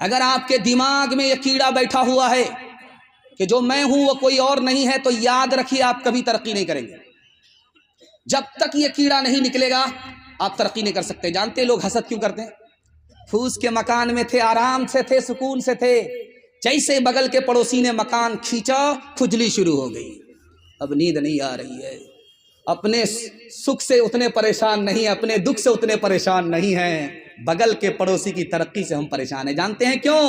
اگر آپ کے دماغ میں یہ کیڑا بیٹھا ہوا ہے کہ جو میں ہوں وہ کوئی اور نہیں ہے، تو یاد رکھیے آپ کبھی ترقی نہیں کریں گے۔ جب تک یہ کیڑا نہیں نکلے گا آپ ترقی نہیں کر سکتے۔ جانتے لوگ حسد کیوں کرتے ہیں؟ پھوس کے مکان میں تھے، آرام سے تھے، سکون سے تھے، جیسے بغل کے پڑوسی نے مکان کھینچا کھجلی شروع ہو گئی، اب نیند نہیں آ رہی ہے، اپنے سکھ سے اتنے پریشان نہیں، اپنے دکھ سے اتنے پریشان نہیں ہیں، بغل کے پڑوسی کی ترقی سے ہم پریشان ہیں۔ جانتے ہیں کیوں؟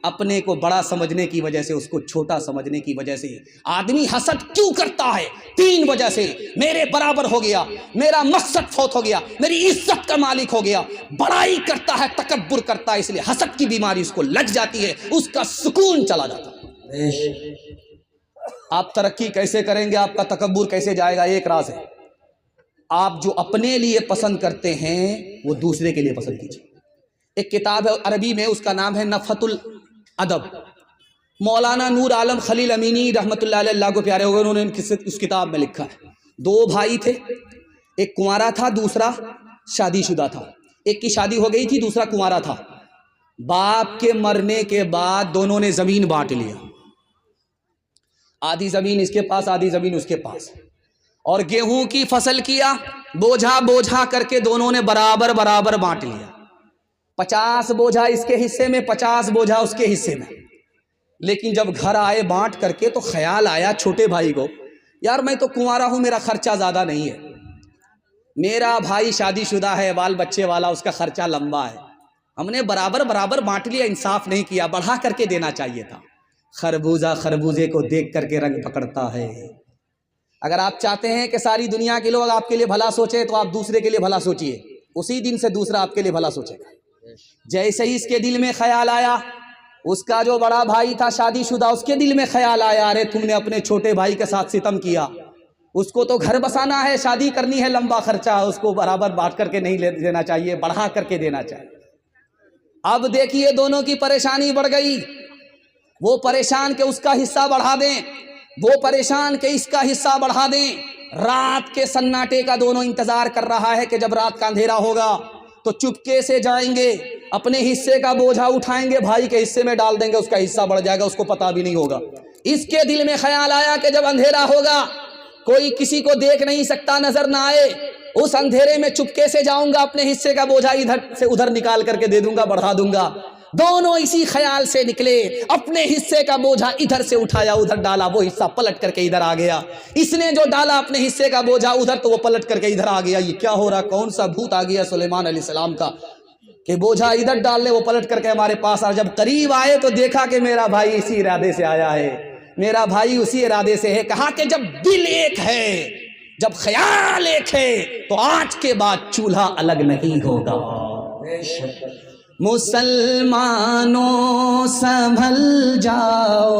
اپنے کو بڑا سمجھنے کی وجہ سے، اس کو چھوٹا سمجھنے کی وجہ سے۔ آدمی حسد کیوں کرتا ہے؟ 3 وجہ سے۔ میرے برابر ہو گیا، میرا مقصد فوت ہو گیا، میری عزت کا مالک ہو گیا، بڑائی کرتا ہے، تکبر کرتا ہے، اس لیے حسد کی بیماری اس کو لگ جاتی ہے، اس کا سکون چلا جاتا ہے۔ آپ ترقی کیسے کریں گے؟ آپ کا تکبر کیسے جائے گا؟ ایک راز ہے، آپ جو اپنے لیے پسند کرتے ہیں وہ دوسرے کے لیے پسند کیجیے۔ ایک کتاب ہے عربی میں، اس کا نام ہے نفحۃ الادب، مولانا نور عالم خلیل امینی رحمۃ اللہ علیہ، اللہ کو پیارے ہوئے، انہوں نے اس کتاب میں لکھا ہے 2 بھائی تھے، ایک کنوارا تھا، دوسرا شادی شدہ تھا۔ ایک کی شادی ہو گئی تھی، دوسرا کنوارا تھا۔ باپ کے مرنے کے بعد دونوں نے زمین بانٹ لیا، آدھی زمین اس کے پاس، آدھی زمین اس کے پاس، اور گیہوں کی فصل کیا، بوجھا بوجھا کر کے دونوں نے برابر برابر بانٹ لیا۔ 50 بوجھا اس کے حصے میں، 50 بوجھا اس کے حصے میں۔ لیکن جب گھر آئے بانٹ کر کے تو خیال آیا چھوٹے بھائی کو، یار میں تو کنوارا ہوں، میرا خرچہ زیادہ نہیں ہے، میرا بھائی شادی شدہ ہے، بال بچے والا، اس کا خرچہ لمبا ہے، ہم نے برابر برابر بانٹ لیا، انصاف نہیں کیا، بڑھا کر کے دینا چاہیے تھا۔ خربوزہ خربوزے کو دیکھ کر کے رنگ پکڑتا ہے۔ اگر آپ چاہتے ہیں کہ ساری دنیا کے لوگ آپ کے لیے بھلا سوچیں تو آپ دوسرے کے لیے بھلا سوچئے، اسی دن سے دوسرا آپ کے لیے بھلا سوچے گا۔ جیسے ہی اس کے دل میں خیال آیا، اس کا جو بڑا بھائی تھا شادی شدہ، اس کے دل میں خیال آیا، ارے تم نے اپنے چھوٹے بھائی کے ساتھ ستم کیا، اس کو تو گھر بسانا ہے، شادی کرنی ہے، لمبا خرچہ، اس کو برابر بانٹ کر کے نہیں دینا چاہیے، بڑھا کر کے دینا چاہیے۔ اب دیکھیے دونوں کی پریشانی بڑھ گئی، وہ پریشان کہ اس کا حصہ بڑھا دیں، وہ پریشان کہ اس کا حصہ بڑھا دیں۔ رات کے سناٹے کا دونوں انتظار کر رہا ہے کہ جب رات کا اندھیرا ہوگا تو چپکے سے جائیں گے، اپنے حصے کا بوجھا اٹھائیں گے، بھائی کے حصے میں ڈال دیں گے، اس کا حصہ بڑھ جائے گا، اس کو پتہ بھی نہیں ہوگا۔ اس کے دل میں خیال آیا کہ جب اندھیرا ہوگا، کوئی کسی کو دیکھ نہیں سکتا، نظر نہ آئے، اس اندھیرے میں چپکے سے جاؤں گا، اپنے حصے کا بوجھا ادھر سے ادھر نکال کر کے دے دوں گا، بڑھا دوں گا۔ دونوں اسی خیال سے نکلے، اپنے حصے کا بوجھا ادھر سے اٹھایا، ادھر ڈالا، وہ حصہ پلٹ کر کے ادھر آ گیا۔ اس نے جو ڈالا اپنے حصے کا بوجھا ادھر، تو وہ پلٹ کر کے ادھر آ گیا۔ یہ کیا ہو رہا؟ کون سا بھوت آ گیا سلیمان علیہ السلام کا کہ بوجھا ادھر ڈالنے، وہ پلٹ کر کے ہمارے پاس آ۔ جب قریب آئے تو دیکھا کہ میرا بھائی اسی ارادے سے آیا ہے، میرا بھائی اسی ارادے سے ہے۔ کہا کہ جب دل ایک ہے، جب خیال ایک ہے، تو آج کے بعد چولہا الگ نہیں ہوگا۔ مسلمانوں سنبھل جاؤ،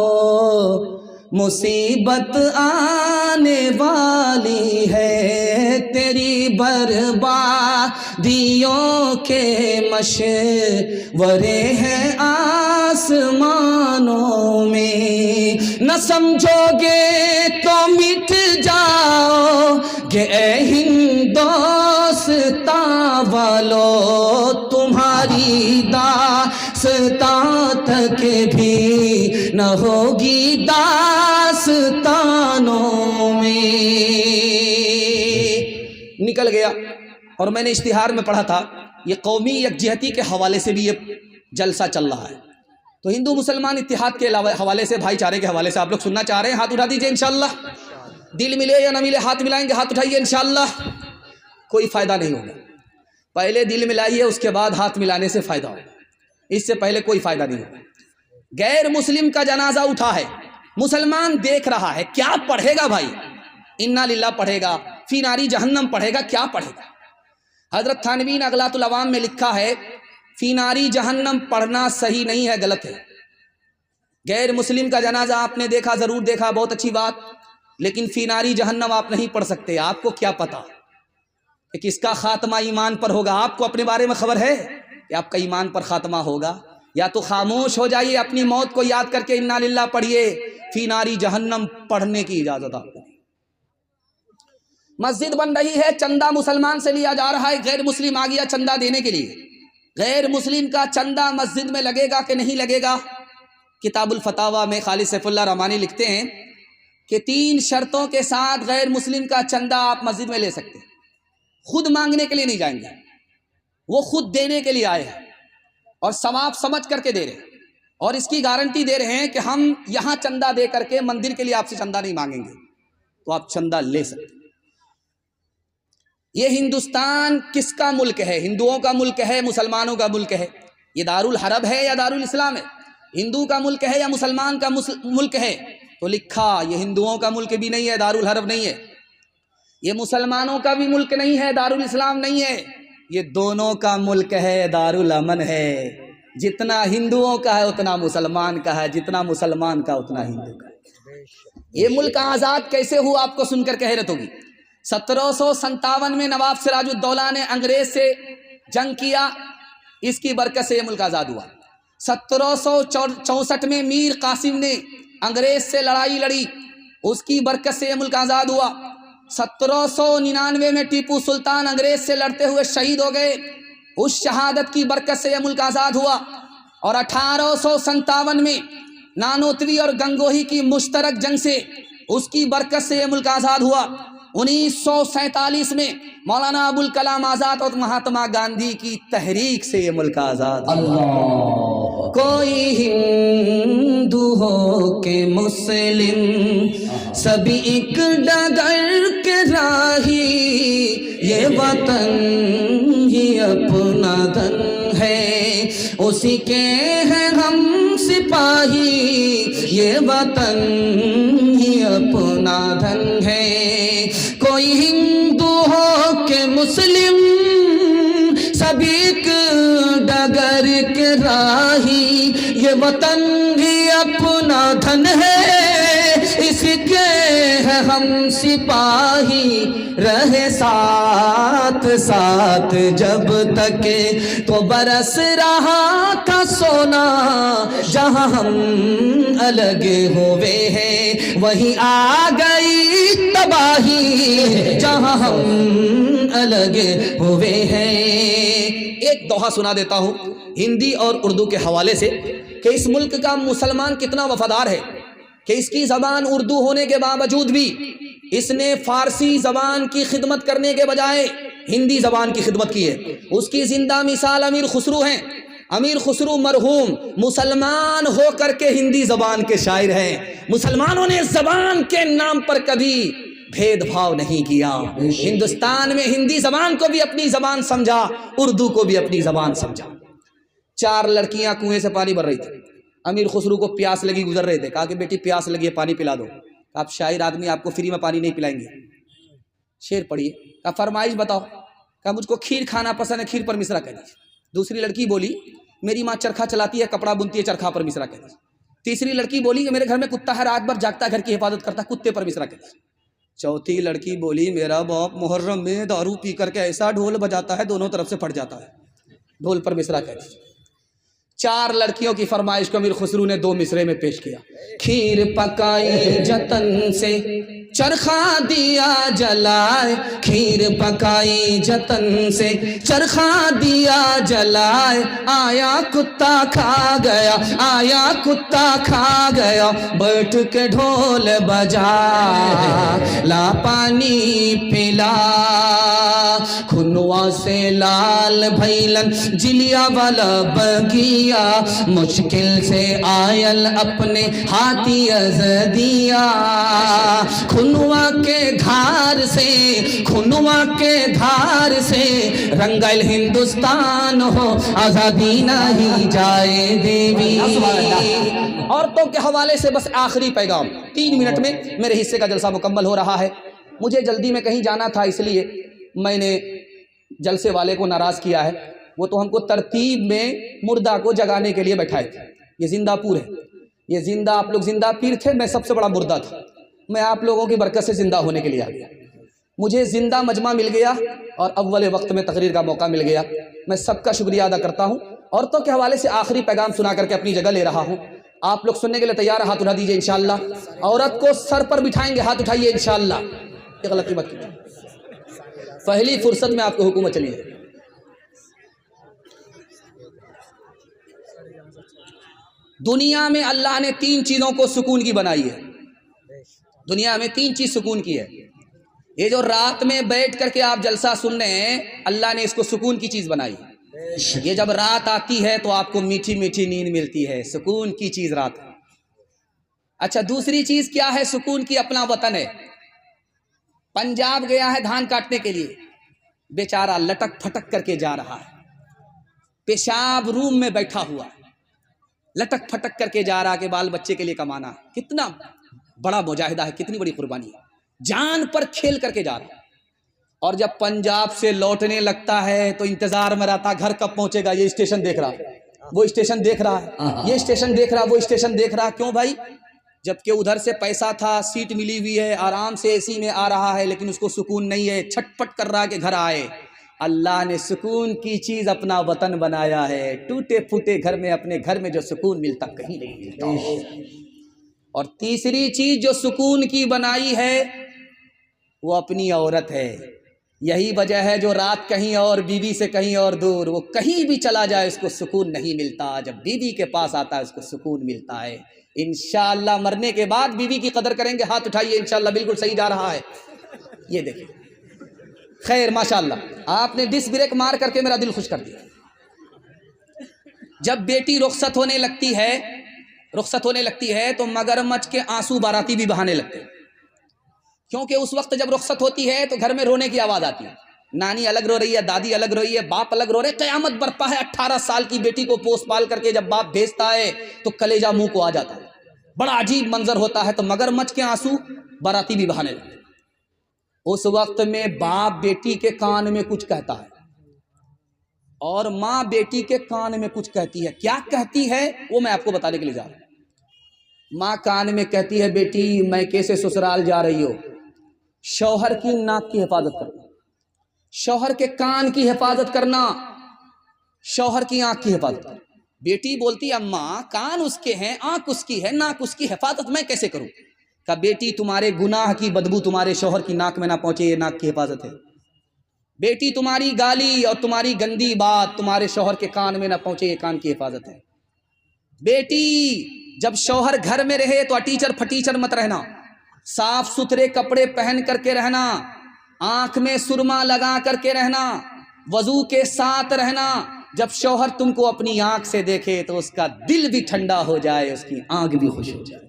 مصیبت آنے والی ہے، تیری بربادیوں کے مشورے ہیں آسمانوں میں، نہ سمجھو گے تو مٹ جاؤ گے اے ہندوستان والو، تمہاری داستان تک بھی نہ ہوگی داستانوں میں۔ نکل گیا۔ اور میں نے اشتہار میں پڑھا تھا، یہ قومی یکجہتی کے حوالے سے بھی یہ جلسہ چل رہا ہے، تو ہندو مسلمان اتحاد کے حوالے سے، بھائی چارے کے حوالے سے آپ لوگ سننا چاہ رہے ہیں؟ ہاتھ اٹھا دیجئے انشاءاللہ۔ دل ملے یا نہ ملے، ہاتھ ملائیں گے، ہاتھ اٹھائیے انشاءاللہ۔ کوئی فائدہ نہیں ہوگا، پہلے دل ملائیے، اس کے بعد ہاتھ ملانے سے فائدہ ہوگا، اس سے پہلے کوئی فائدہ نہیں ہوگا۔ غیر مسلم کا جنازہ اٹھا ہے، مسلمان دیکھ رہا ہے، کیا پڑھے گا بھائی؟ انا للہ پڑھے گا، فی ناری جہنم پڑھے گا، کیا پڑھے گا؟ حضرت تھانوی نے اغلاط العوام میں لکھا ہے، فی ناری جہنم پڑھنا صحیح نہیں ہے، غلط ہے۔ غیر مسلم کا جنازہ آپ نے دیکھا، ضرور دیکھا، بہت اچھی بات، لیکن فی ناری جہنم آپ نہیں پڑھ سکتے۔ آپ کو کیا پتا کہ کس کا خاتمہ ایمان پر ہوگا؟ آپ کو اپنے بارے میں خبر ہے کہ آپ کا ایمان پر خاتمہ ہوگا؟ یا تو خاموش ہو جائیے، اپنی موت کو یاد کر کے انا للہ پڑھیے، فی ناری جہنم پڑھنے کی اجازت آپ کو۔ مسجد بن رہی ہے، چندہ مسلمان سے لیا جا رہا ہے، غیر مسلم آ گیا چندہ دینے کے لیے، غیر مسلم کا چندہ مسجد میں لگے گا کہ نہیں لگے گا؟ کتاب الفتاوی میں خالد سیف اللہ رحمانی لکھتے ہیں کہ 3 شرطوں کے ساتھ غیر مسلم کا چندہ آپ مسجد میں لے سکتے ہیں۔ خود مانگنے کے لیے نہیں جائیں گے، وہ خود دینے کے لیے آئے ہیں اور ثواب سمجھ کر کے دے رہے ہیں، اور اس کی گارنٹی دے رہے ہیں کہ ہم یہاں چندہ دے کر کے مندر کے لیے آپ سے چندہ نہیں مانگیں گے، تو آپ چندہ لے سکتے ہیں۔ یہ ہندوستان کس کا ملک ہے؟ ہندوؤں کا ملک ہے، مسلمانوں کا ملک ہے؟ یہ دارالحرب ہے یا دارالاسلام ہے؟ ہندو کا ملک ہے یا مسلمان کا ملک ہے؟ تو لکھا یہ ہندوؤں کا ملک بھی نہیں ہے، دارالحرب نہیں ہے، یہ مسلمانوں کا بھی ملک نہیں ہے، دارالاسلام نہیں ہے، یہ دونوں کا ملک ہے، دارالامن ہے۔ جتنا ہندوؤں کا ہے اتنا مسلمان کا ہے، جتنا مسلمان کا اتنا ہندو کا ہے۔ یہ ملک آزاد کیسے ہوا آپ کو سن کر کے حیرت ہوگی۔ 1757 میں نواب سراج الدولہ نے انگریز سے جنگ کیا، اس کی برکت سے یہ ملک آزاد ہوا۔ 1764 میں میر قاسم نے انگریز سے لڑائی لڑی، اس کی برکت سے یہ ملک آزاد ہوا۔ 1799 میں ٹیپو سلطان انگریز سے لڑتے ہوئے شہید ہو گئے، اس شہادت کی برکت سے یہ ملک آزاد ہوا۔ اور 1857 میں نانوتوی اور گنگوہی کی مشترک جنگ سے اس کی برکت سے یہ ملک آزاد ہوا۔ 1947 میں مولانا ابوالکلام آزاد اور مہاتما گاندھی کی تحریک سے یہ ملک آزاد ہوا۔ کوئی ہندو ہو کہ مسلم سبھی ایک ڈگر کے راہی، یہ وطن ہی اپنا دھن ہے، اسی کے ہیں ہم سپاہی، یہ وطن ہی اپنا دھن ہے۔ کوئی ہندو ہو کہ مسلم سبھی ایک ڈگر کے راہی، یہ وطن بھی اپنا دھن ہے، اس کے ہے ہم سپاہی، رہے ساتھ ساتھ جب تک تو برس رہا تھا سونا، جہاں ہم الگ ہوئے ہیں وہیں آ گئی تباہی، جہاں ہم الگ ہوئے ہیں۔ ایک دوہا سنا دیتا ہوں ہندی اور اردو کے حوالے سے کہ اس ملک کا مسلمان کتنا وفادار ہے کہ اس کی زبان اردو ہونے کے باوجود بھی اس نے فارسی زبان کی خدمت کرنے کے بجائے ہندی زبان کی خدمت کی ہے۔ اس کی زندہ مثال امیر خسرو ہیں۔ امیر خسرو مرحوم مسلمان ہو کر کے ہندی زبان کے شاعر ہیں۔ مسلمانوں نے زبان کے نام پر کبھی بھید بھاؤ نہیں کیا۔ ہندوستان میں ہندی زبان کو بھی اپنی زبان سمجھا، اردو کو بھی اپنی زبان سمجھا۔ 4 لڑکیاں کنویں سے پانی بھر رہی تھی، امیر خسرو کو پیاس لگی، گزر رہے تھے، کہا کہ بیٹی پیاس لگی ہے پانی پلا دو۔ آپ شاعر آدمی، آپ کو فری میں پانی نہیں پلائیں گے، شعر پڑھیے۔ کہا فرمائش بتاؤ، کہا مجھ کو کھیر کھانا پسند ہے، کھیر پر مصرع کہہ دیجیے۔ دوسری لڑکی بولی میری ماں چرخا چلاتی ہے، کپڑا بنتی ہے، چرخا پر مصرع کہہ دیجیے۔ تیسری لڑکی بولی کہ میرے گھر میں کتا ہے، رات بھر جاگتا ہے، گھر کی حفاظت کرتا ہے، کتے پر مصرع کہہ دیجیے۔ چوتھی لڑکی بولی میرا باپ محرم میں دارو پی کر کے ایسا ڈھول بجاتا ہے دونوں طرف سے پھٹ جاتا ہے، ڈھول پر مصرع کہہ دیجیے۔ 4 لڑکیوں کی فرمائش کو امیر خسرو نے 2 مصرے میں پیش کیا۔ کھیر پکائی جتن سے چرخا دیا جلائے، کھیر پکائی جتن سے چرخا دیا جلائے، آیا کتا کھا گیا، آیا کتا کھا گیا، بیٹھ کے ڈھول بجا لا پانی پلا، کھنوا سے لال بھیلن جلیا والا بگیا، مشکل سے آئل اپنے ہاتھی ازدیا، کھنوا کے دھار سے، کھنوا کے دھار سے رنگل ہندوستان ہو، آزادی نہیں جائے دیوی۔ عورتوں کے حوالے سے بس آخری پیغام، 3 منٹ میں میرے حصے کا جلسہ مکمل ہو رہا ہے۔ مجھے جلدی میں کہیں جانا تھا، اس لیے میں نے جلسے والے کو ناراض کیا ہے۔ وہ تو ہم کو ترتیب میں مردہ کو جگانے کے لیے بیٹھائے تھے۔ یہ زندہ پور ہے، یہ زندہ، آپ لوگ زندہ پیر تھے، میں سب سے بڑا مردہ تھا۔ میں آپ لوگوں کی برکت سے زندہ ہونے کے لیے آ گیا، مجھے زندہ مجمع مل گیا اور اول وقت میں تقریر کا موقع مل گیا۔ میں سب کا شکریہ ادا کرتا ہوں۔ عورتوں کے حوالے سے آخری پیغام سنا کر کے اپنی جگہ لے رہا ہوں۔ آپ لوگ سننے کے لیے تیار، ہاتھ اٹھا دیجئے انشاءاللہ۔ عورت کو سر پر بٹھائیں گے، ہاتھ اٹھائیے انشاءاللہ، یہ غلطی مت کیجیے۔ پہلی فرصت میں آپ کو حکومت چلی ہے۔ دنیا میں اللہ نے 3 چیزوں کو سکون کی بنائی ہے. دنیا میں 3 چیز سکون کی ہے. یہ جو رات میں بیٹھ کر کے آپ جلسہ سن رہے ہیں، اللہ نے اس کو سکون کی چیز بنائی. یہ جب رات آتی ہے تو آپ کو میٹھی میٹھی نیند ملتی ہے، سکون کی چیز رات. اچھا دوسری چیز کیا ہے سکون کی؟ اپنا وطن ہے. پنجاب گیا ہے دھان کاٹنے کے لیے، بیچارہ لٹک پھٹک کر کے جا رہا ہے، پیشاب روم میں بیٹھا ہوا ہے، لٹک پھٹک کر کے جا رہا کہ بال بچے کے لیے کمانا ہے. کتنا بڑا مجاہدہ ہے، کتنی بڑی قربانی ہے، جان پر کھیل کر کے جا رہا ہے. اور جب پنجاب سے لوٹنے لگتا ہے تو انتظار میں رہتا گھر کب پہنچے گا. یہ اسٹیشن دیکھ رہا ہے، وہ اسٹیشن دیکھ رہا ہے، یہ اسٹیشن دیکھ رہا، وہ اسٹیشن دیکھ رہا. کیوں بھائی؟ جبکہ ادھر سے پیسہ تھا، سیٹ ملی ہوئی ہے، آرام سے اے سی میں آ رہا ہے، لیکن اس کو سکون نہیں ہے، چھٹ پٹ کر رہا کہ گھر آئے. اللہ نے سکون کی چیز اپنا وطن بنایا ہے. ٹوٹے پھوٹے گھر میں، اپنے گھر میں جو سکون ملتا کہیں نہیں ملتا. اور تیسری چیز جو سکون کی بنائی ہے وہ اپنی عورت ہے. یہی وجہ ہے جو رات کہیں اور، بیوی سے کہیں اور دور، وہ کہیں بھی چلا جائے اس کو سکون نہیں ملتا. جب بیوی کے پاس آتا ہے اس کو سکون ملتا ہے. انشاءاللہ مرنے کے بعد بیوی کی قدر کریں گے. ہاتھ اٹھائیے، انشاءاللہ بالکل صحیح جا رہا ہے. یہ دیکھیں، خیر ماشاءاللہ آپ نے ڈس بریک مار کر کے میرا دل خوش کر دیا. جب بیٹی رخصت ہونے لگتی ہے تو مگرمچھ کے آنسو باراتی بھی بہانے لگتے ہیں. کیونکہ اس وقت جب رخصت ہوتی ہے تو گھر میں رونے کی آواز آتی ہے. نانی الگ رو رہی ہے، دادی الگ رو رہی ہے، باپ الگ رو رہے. قیامت برپا ہے. 18 سال کی بیٹی کو پوس پال کر کے جب باپ بھیجتا ہے تو کلیجہ منہ کو آ جاتا ہے. بڑا عجیب منظر ہوتا ہے. تو مگرمچھ کے آنسو باراتی بھی بہانے لگتے. اس وقت میں باپ بیٹی کے کان میں کچھ کہتا ہے اور ماں بیٹی کے کان میں کچھ کہتی ہے. کیا کہتی ہے وہ میں آپ کو بتانے کے لیے جا رہا ہوں. ماں کان میں کہتی ہے، بیٹی میں کیسے سسرال جا رہی ہو، شوہر کی ناک کی حفاظت کرنا، شوہر کے کان کی حفاظت کرنا، شوہر کی آنکھ کی حفاظت کرنا. بیٹی بولتی اماں کان اس کے ہیں، آنکھ اس کی ہے، ناک اس کی، حفاظت میں کیسے کروں؟ کہ بیٹی تمہارے گناہ کی بدبو تمہارے شوہر کی ناک میں نہ پہنچے، یہ ناک کی حفاظت ہے. بیٹی تمہاری گالی اور تمہاری گندی بات تمہارے شوہر کے کان میں نہ پہنچے، یہ کان کی حفاظت ہے. بیٹی جب شوہر گھر میں رہے تو اٹیچر پھٹیچر مت رہنا، صاف ستھرے کپڑے پہن کر کے رہنا، آنکھ میں سرما لگا کر کے رہنا، وضو کے ساتھ رہنا. جب شوہر تم کو اپنی آنکھ سے دیکھے تو اس کا دل بھی ٹھنڈا ہو جائے، اس کی آنکھ بھی خوش ہو جائے.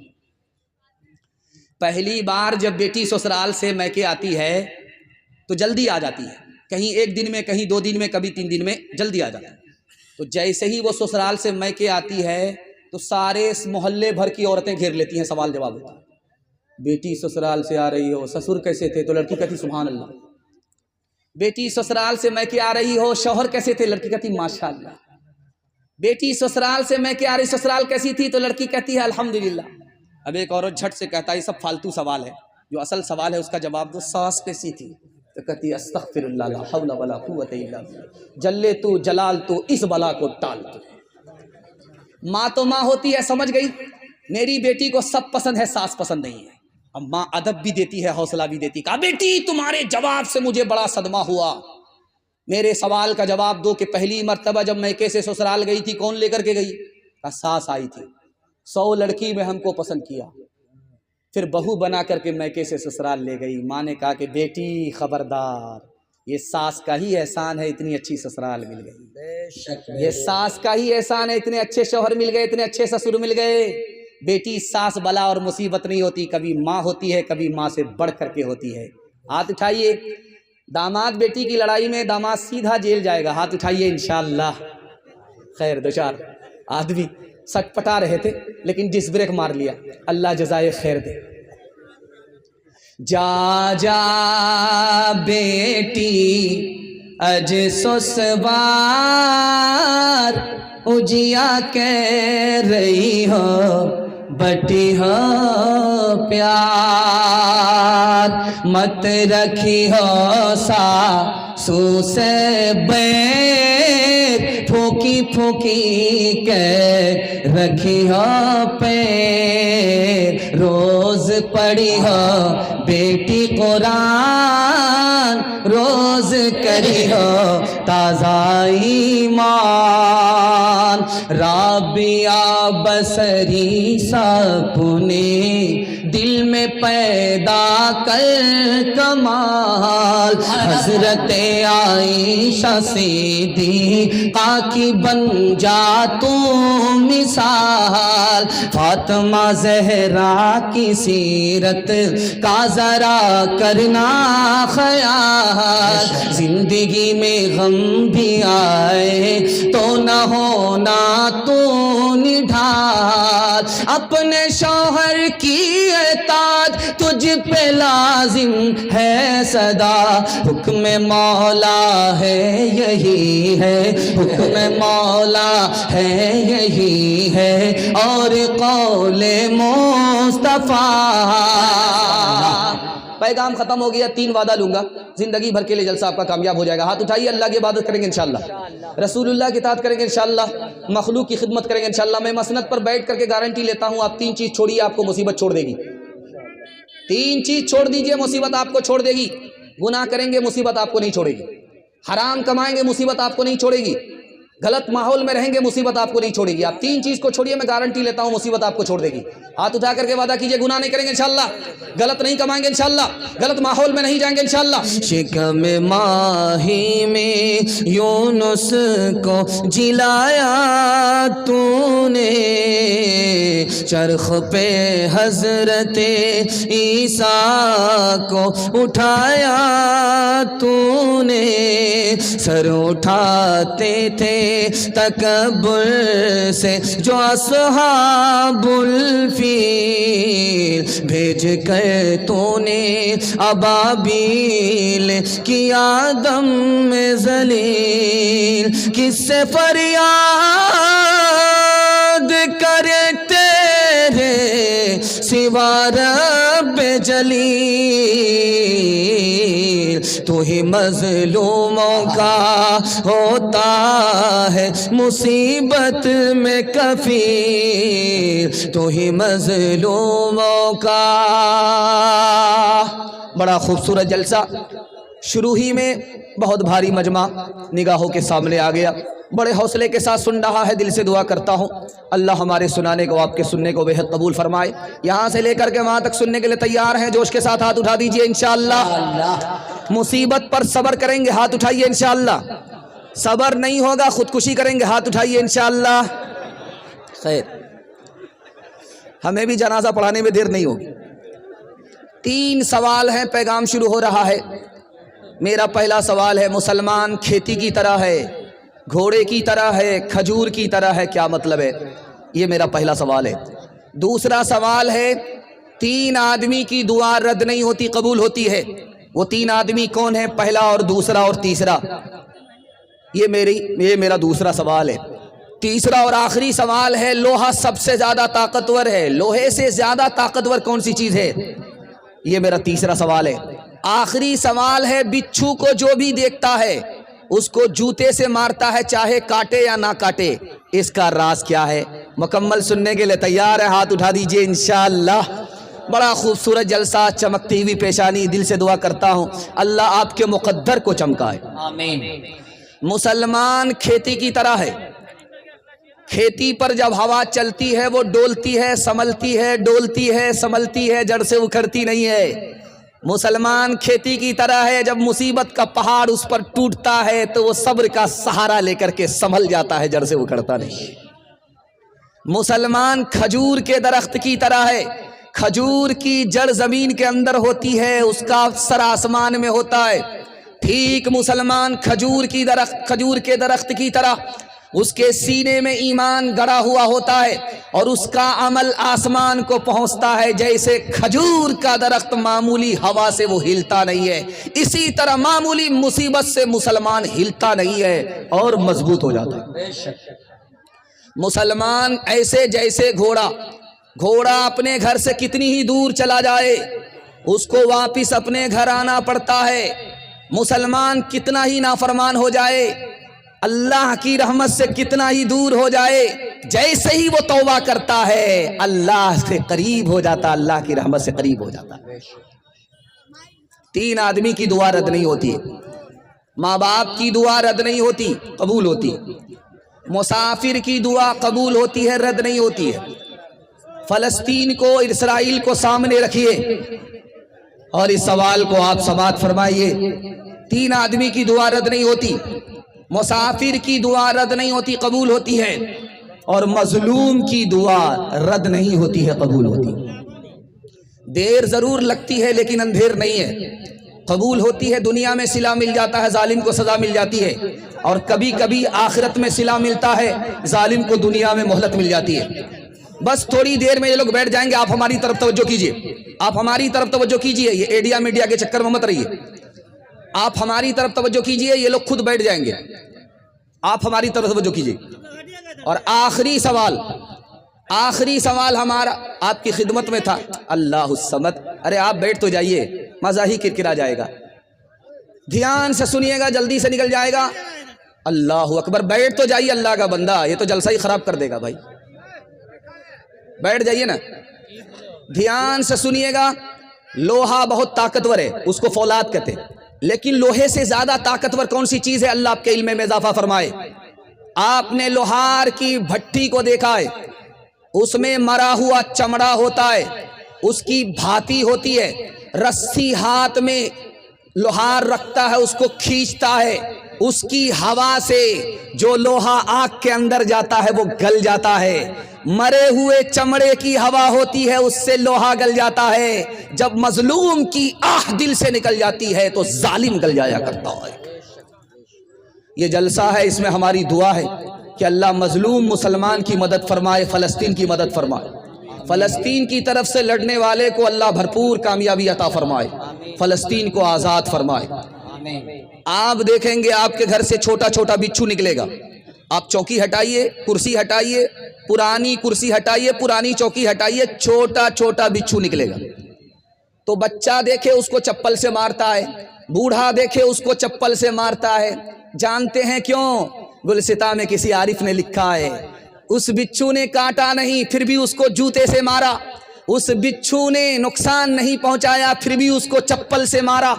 پہلی بار جب بیٹی سسرال سے میکے آتی ہے تو جلدی آ جاتی ہے، کہیں 1 دن میں، کہیں 2 دن میں، کبھی 3 دن میں جلدی آ جاتی ہے. تو جیسے ہی وہ سسرال سے میکے آتی ہے تو سارے محلے بھر کی عورتیں گھیر لیتی ہیں، سوال جواب ہوتا ہے. بیٹی سسرال سے آ رہی ہو، سسر کیسے تھے؟ تو لڑکی کہتی سبحان اللہ. بیٹی سسرال سے میکے آ رہی ہو، شوہر کیسے تھے؟ لڑکی کہتی ماشاء اللہ. بیٹی سسرال سے میکے آ رہی، سسرال کیسی تھی؟ تو لڑکی کہتی ہے الحمدللہ. اب ایک عورت جھٹ سے کہتا ہے یہ سب فالتو سوال ہے، جو اصل سوال ہے اس کا جواب دو. ساس کیسی تھی؟ تو کہتی ہے استغفر اللہ لا حول ولا قوت الا باللہ، جلے تو جلال تو اس بلا کو ٹال تو. ماں تو ماں ہوتی ہے، سمجھ گئی. میری بیٹی کو سب پسند ہے، ساس پسند نہیں ہے. اب ماں ادب بھی دیتی ہے، حوصلہ بھی دیتی. کہا بیٹی تمہارے جواب سے مجھے بڑا صدمہ ہوا، میرے سوال کا جواب دو کہ پہلی مرتبہ جب میکے سے سسرال گئی تھی کون لے کر کے گئی؟ کہا ساس آئی تھی، 100 لڑکی میں ہم کو پسند کیا، پھر بہو بنا کر کے میکے سے سسرال لے گئی. ماں نے کہا کہ بیٹی خبردار، یہ ساس کا ہی احسان ہے اتنی اچھی سسرال مل گئی، یہ ساس کا ہی احسان ہے اتنے اچھے شوہر مل گئے، اتنے اچھے سسر مل گئے. بیٹی ساس بلا اور مصیبت نہیں ہوتی، کبھی ماں ہوتی ہے، کبھی ماں سے بڑھ کر کے ہوتی ہے. ہاتھ اٹھائیے. داماد بیٹی کی لڑائی میں داماد سیدھا جیل جائے گا. ہاتھ اٹھائیے انشاءاللہ. خیر 2-4 آدمی سچ پٹا رہے تھے لیکن ڈس بریک مار لیا، اللہ جزائے خیر دے. جا جا بیٹی اج سسوار اجیا کہہ رہی ہو بٹی ہو پیار، مت رکھی ہو ساسو سے بیر، پھوکی پھوکی کے رکھی ہو پیر. روز پڑھی ہو بیٹی قرآن، روز کری ہو تازہ ایمان. رابعہ بصری سپنے دل میں پیدا کر کمال، حضرت عائشہ صدیقہ کی بن جا تو مثال، فاطمہ زہرا کی سیرت کا ذرا کرنا خیال، زندگی میں غم بھی آئے تو نہ ہونا تو نڈھال، اپنے شوہر کی اطاعت تجھ پہ لازم ہے صدا، حکم مولا ہے یہی ہے، حکم مولا ہے یہی ہے، اور قول مصطفیٰ۔ پیغام ختم ہو گیا، 3 وعدہ لوں گا، زندگی بھر کے لیے جلسہ آپ کا کامیاب ہو جائے گا۔ ہاتھ اٹھائیے، اللہ کی عبادت کریں گے انشاءاللہ، رسول اللہ کی اطاعت کریں گے انشاءاللہ، مخلوق کی خدمت کریں گے انشاءاللہ۔ میں مسند پر بیٹھ کر کے گارنٹی لیتا ہوں، آپ 3 چیز چھوڑیے، آپ کو مصیبت چھوڑ دے گی۔ 3 چیز چھوڑ دیجئے، مصیبت آپ کو چھوڑ دے گی۔ گناہ کریں گے، مصیبت آپ کو نہیں چھوڑے گی۔ حرام کمائیں گے، مصیبت آپ کو نہیں چھوڑے گی۔ غلط ماحول میں رہیں گے، مصیبت آپ کو نہیں چھوڑے گی۔ آپ 3 چیز کو چھوڑیے، میں گارنٹی لیتا ہوں مصیبت آپ کو چھوڑ دے گی۔ ہاتھ اٹھا کر کے وعدہ کیجئے، گناہ نہیں کریں گے انشاءاللہ، غلط نہیں کمائیں گے انشاءاللہ، غلط ماحول میں نہیں جائیں گے انشاءاللہ۔ شکم ماہی میں یونس کو جلایا تو نے، چرخ پہ حضرت عیسیٰ کو اٹھایا تو نے، سر اٹھاتے تھے تکبر سے جو اصحاب الفیل، بھیج کر تو نے ابابیل کیا دم ذلیل، کس سے فریاد کرے تیرے سوا رب جلیل، تو ہی مظلوموں کا ہوتا ہے مصیبت میں کفیل، تو ہی مظلوموں کا۔ بڑا خوبصورت جلسہ شروع ہی میں بہت بھاری مجمع نگاہوں کے سامنے آ گیا، بڑے حوصلے کے ساتھ سن رہا ہے، دل سے دعا کرتا ہوں اللہ ہمارے سنانے کو، آپ کے سننے کو بہت قبول فرمائے۔ یہاں سے لے کر کے وہاں تک سننے کے لیے تیار ہیں؟ جوش کے ساتھ ہاتھ اٹھا دیجئے انشاءاللہ۔ مصیبت پر صبر کریں گے، ہاتھ اٹھائیے انشاءاللہ۔ صبر نہیں ہوگا خودکشی کریں گے، ہاتھ اٹھائیے انشاءاللہ۔ خیر، ہمیں بھی جنازہ پڑھانے میں دیر نہیں ہوگی۔ 3 سوال ہیں، پیغام شروع ہو رہا ہے۔ میرا پہلا سوال ہے، مسلمان کھیتی کی طرح ہے، گھوڑے کی طرح ہے، کھجور کی طرح ہے، کیا مطلب ہے؟ یہ میرا پہلا سوال ہے۔ دوسرا سوال ہے، 3 آدمی کی دعا رد نہیں ہوتی، قبول ہوتی ہے، وہ 3 آدمی کون ہیں؟ پہلا اور دوسرا اور تیسرا۔ یہ میرا دوسرا سوال ہے۔ تیسرا اور آخری سوال ہے، لوہا سب سے زیادہ طاقتور ہے، لوہے سے زیادہ طاقتور کون سی چیز ہے؟ یہ میرا تیسرا سوال ہے۔ آخری سوال ہے، بچھو کو جو بھی دیکھتا ہے اس کو جوتے سے مارتا ہے، چاہے کاٹے یا نہ کاٹے، اس کا راز کیا ہے؟ مکمل سننے کے لیے تیار ہے؟ ہاتھ اٹھا دیجئے انشاءاللہ۔ بڑا خوبصورت جلسہ، چمکتی ہوئی پیشانی، دل سے دعا کرتا ہوں اللہ آپ کے مقدر کو چمکائے، آمین۔ مسلمان کھیتی کی طرح ہے، کھیتی پر جب ہوا چلتی ہے وہ ڈولتی ہے، سنبھلتی ہے، ڈولتی ہے، سنبھلتی ہے، جڑ سے اکھڑتی نہیں ہے۔ مسلمان کھیتی کی طرح ہے، جب مصیبت کا پہاڑ اس پر ٹوٹتا ہے تو وہ صبر کا سہارا لے کر کے سنبھل جاتا ہے، جڑ سے اکھڑتا نہیں۔ مسلمان کھجور کے درخت کی طرح ہے، کھجور کی جڑ زمین کے اندر ہوتی ہے، اس کا سر آسمان میں ہوتا ہے۔ ٹھیک مسلمان کھجور کے درخت کی طرح اس کے سینے میں ایمان گڑا ہوا ہوتا ہے اور اس کا عمل آسمان کو پہنچتا ہے۔ جیسے کھجور کا درخت معمولی ہوا سے وہ ہلتا نہیں ہے، اسی طرح معمولی مصیبت سے مسلمان ہلتا نہیں ہے اور مضبوط ہو جاتا ہے۔ مسلمان ایسے جیسے گھوڑا اپنے گھر سے کتنی ہی دور چلا جائے اس کو واپس اپنے گھر آنا پڑتا ہے۔ مسلمان کتنا ہی نافرمان ہو جائے، اللہ کی رحمت سے کتنا ہی دور ہو جائے، جیسے ہی وہ توبہ کرتا ہے اللہ سے قریب ہو جاتا، اللہ کی رحمت سے قریب ہو جاتا۔ 3 آدمی کی دعا رد نہیں ہوتی، ماں باپ کی دعا رد نہیں ہوتی، قبول ہوتی، مسافر کی دعا قبول ہوتی ہے، رد نہیں ہوتی ہے۔ فلسطین کو، اسرائیل کو سامنے رکھیے اور اس سوال کو آپ سماعت فرمائیے۔ 3 آدمی کی دعا رد نہیں ہوتی، مسافر کی دعا رد نہیں ہوتی، قبول ہوتی ہے، اور مظلوم کی دعا رد نہیں ہوتی ہے، قبول ہوتی ہے۔ دیر ضرور لگتی ہے لیکن اندھیر نہیں ہے، قبول ہوتی ہے۔ دنیا میں صلہ مل جاتا ہے، ظالم کو سزا مل جاتی ہے، اور کبھی کبھی آخرت میں صلہ ملتا ہے، ظالم کو دنیا میں مہلت مل جاتی ہے۔ بس تھوڑی دیر میں یہ لوگ بیٹھ جائیں گے، آپ ہماری طرف توجہ کیجئے، آپ ہماری طرف توجہ کیجئے، یہ ایڈیا میڈیا کے چکر میں مت رہیے، آپ ہماری طرف توجہ کیجئے، یہ لوگ خود بیٹھ جائیں گے، آپ ہماری طرف توجہ کیجئے۔ اور آخری سوال ہمارا آپ کی خدمت میں تھا، اللہ الصمد۔ ارے آپ بیٹھ تو جائیے، مزہ ہی کرکرا جائے گا، دھیان سے سنیے گا، جلدی سے نکل جائے گا۔ اللہ اکبر، بیٹھ تو جائیے اللہ کا بندہ، یہ تو جلسہ ہی خراب کر دے گا بھائی، بیٹھ جائیے نا، دھیان سے سنیے گا۔ لوہا بہت طاقتور ہے، اس کو فولاد کہتے ہیں، لیکن لوہے سے زیادہ طاقتور کون سی چیز ہے؟ اللہ آپ کے علم میں اضافہ فرمائے۔ آپ نے لوہار کی بھٹی کو دیکھا ہے، اس میں مرا ہوا چمڑا ہوتا ہے، اس کی بھاتی ہوتی ہے، رسی ہاتھ میں لوہار رکھتا ہے، اس کو کھینچتا ہے، اس کی ہوا سے جو لوہا آگ کے اندر جاتا ہے وہ گل جاتا ہے۔ مرے ہوئے چمڑے کی ہوا ہوتی ہے، اس سے لوہا گل جاتا ہے۔ جب مظلوم کی آہ دل سے نکل جاتی ہے تو ظالم گل جایا کرتا ہے۔ یہ جلسہ ہے، اس میں ہماری دعا ہے کہ اللہ مظلوم مسلمان کی مدد فرمائے، فلسطین کی مدد فرمائے، فلسطین کی طرف سے لڑنے والے کو اللہ بھرپور کامیابی عطا فرمائے، فلسطین کو آزاد فرمائے۔ آپ دیکھیں گے آپ کے گھر سے چھوٹا چھوٹا بچھو نکلے گا، آپ چوکی ہٹائیے، کرسی ہٹائیے، پرانی کرسی ہٹائیے، پرانی چوکی ہٹائیے، چھوٹا چھوٹا بچھو نکلے گا۔ تو بچہ دیکھے اس کو چپل سے مارتا ہے، بوڑھا دیکھے اس کو چپل سے مارتا ہے۔ جانتے ہیں کیوں؟ گلستان میں کسی عارف نے لکھا ہے، اس بچھو نے کاٹا نہیں پھر بھی اس کو جوتے سے مارا، اس بچھو نے نقصان نہیں پہنچایا پھر بھی اس کو چپل سے مارا۔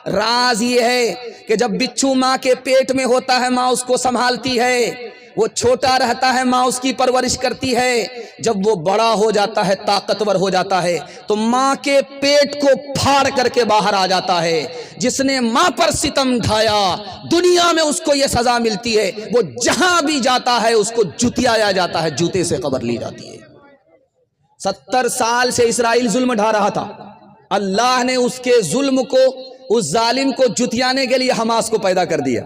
راز یہ ہے کہ جب بچھو ماں کے پیٹ میں ہوتا ہے، ماں اس کو سنبھالتی ہے، وہ چھوٹا رہتا ہے، ماں اس کی پرورش کرتی ہے۔ جب وہ بڑا ہو جاتا ہے، طاقتور ہو جاتا ہے، تو ماں کے پیٹ کو پھاڑ کر کے باہر آ جاتا ہے۔ جس نے ماں پر ستم ڈھایا، دنیا میں اس کو یہ سزا ملتی ہے، وہ جہاں بھی جاتا ہے اس کو جتیایا جاتا ہے، جوتے سے قبر لی جاتی ہے۔ 70 سال سے اسرائیل ظلم ڈھا رہا تھا، اللہ نے اس کے ظلم کو، اس ظالم کو جتیانے کے لیے حماس کو پیدا کر دیا۔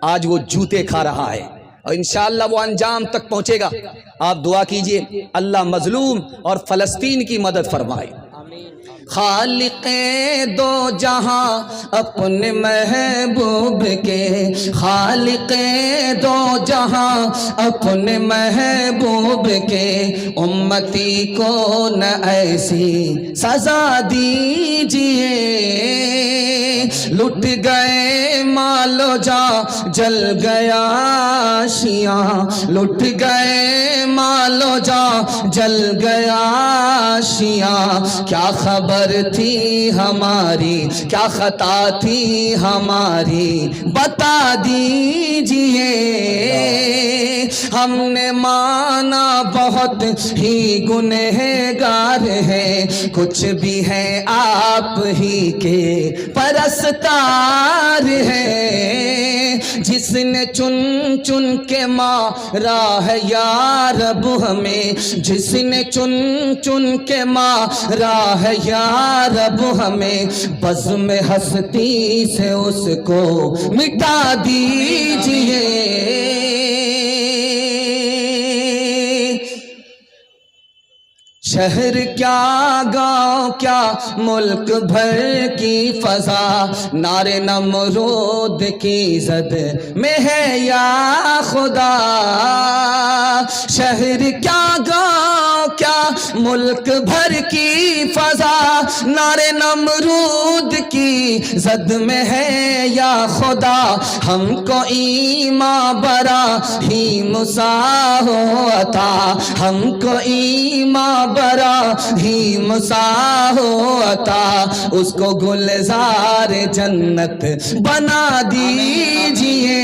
آج وہ جوتے کھا رہا ہے اور انشاءاللہ وہ انجام تک پہنچے گا۔ آپ دعا کیجئے اللہ مظلوم اور فلسطین کی مدد فرمائے۔ خالق دو جہاں اپنے محبوب کے، خالق دو جہاں اپنے محبوب کے، امتی کو نہ ایسی سزا دیجئے۔ لٹ گئے مال و جاں جل گیا شیعہ، لٹ گئے مال و جاں جل گیا شیعہ۔ کیا خبر تھی ہماری، کیا خطا تھی ہماری، بتا دیجئے۔ ہم نے مانا بہت ہی گنہگار ہے، کچھ بھی ہے آپ ہی کے پرستار ہے۔ جس نے چن چن کے مارا ہے یا رب ہمیں، جس نے چن چن کے مارا ہے یا رب ہمیں، بزم ہستی سے اس کو مٹا دیجئے۔ شہر کیا گاؤں کیا ملک بھر کی فضا، نعرے نمرود کی زد میں ہے یا خدا۔ شہر کیا گاؤں کیا ملک بھر کی فضا، نعرے نمرود کی زد میں ہے یا خدا۔ ہم کو ایمان براہیم سا ہو عطا، ہم کو ایمان براہیم سا ہو عطا، اس کو گلزار جنت بنا دیجئے۔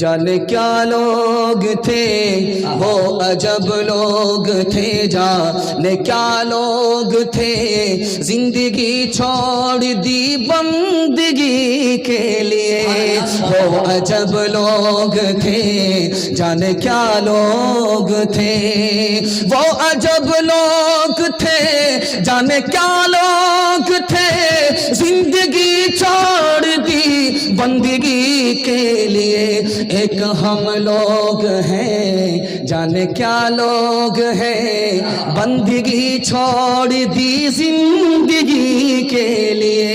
جانے کیا لوگ تھے وہ عجب لوگ تھے، جانے کیا لوگ تھے زندگی چھوڑ دی بندگی کے لیے، وہ عجب لوگ تھے جانے کیا لوگ تھے، وہ عجب لوگ تھے جانے کیا لوگ تھے زندگی چھوڑ دی بندگی کے لیے، ایک ہم لوگ ہیں جانے کیا لوگ ہیں بندگی چھوڑ دی زندگی کے لیے۔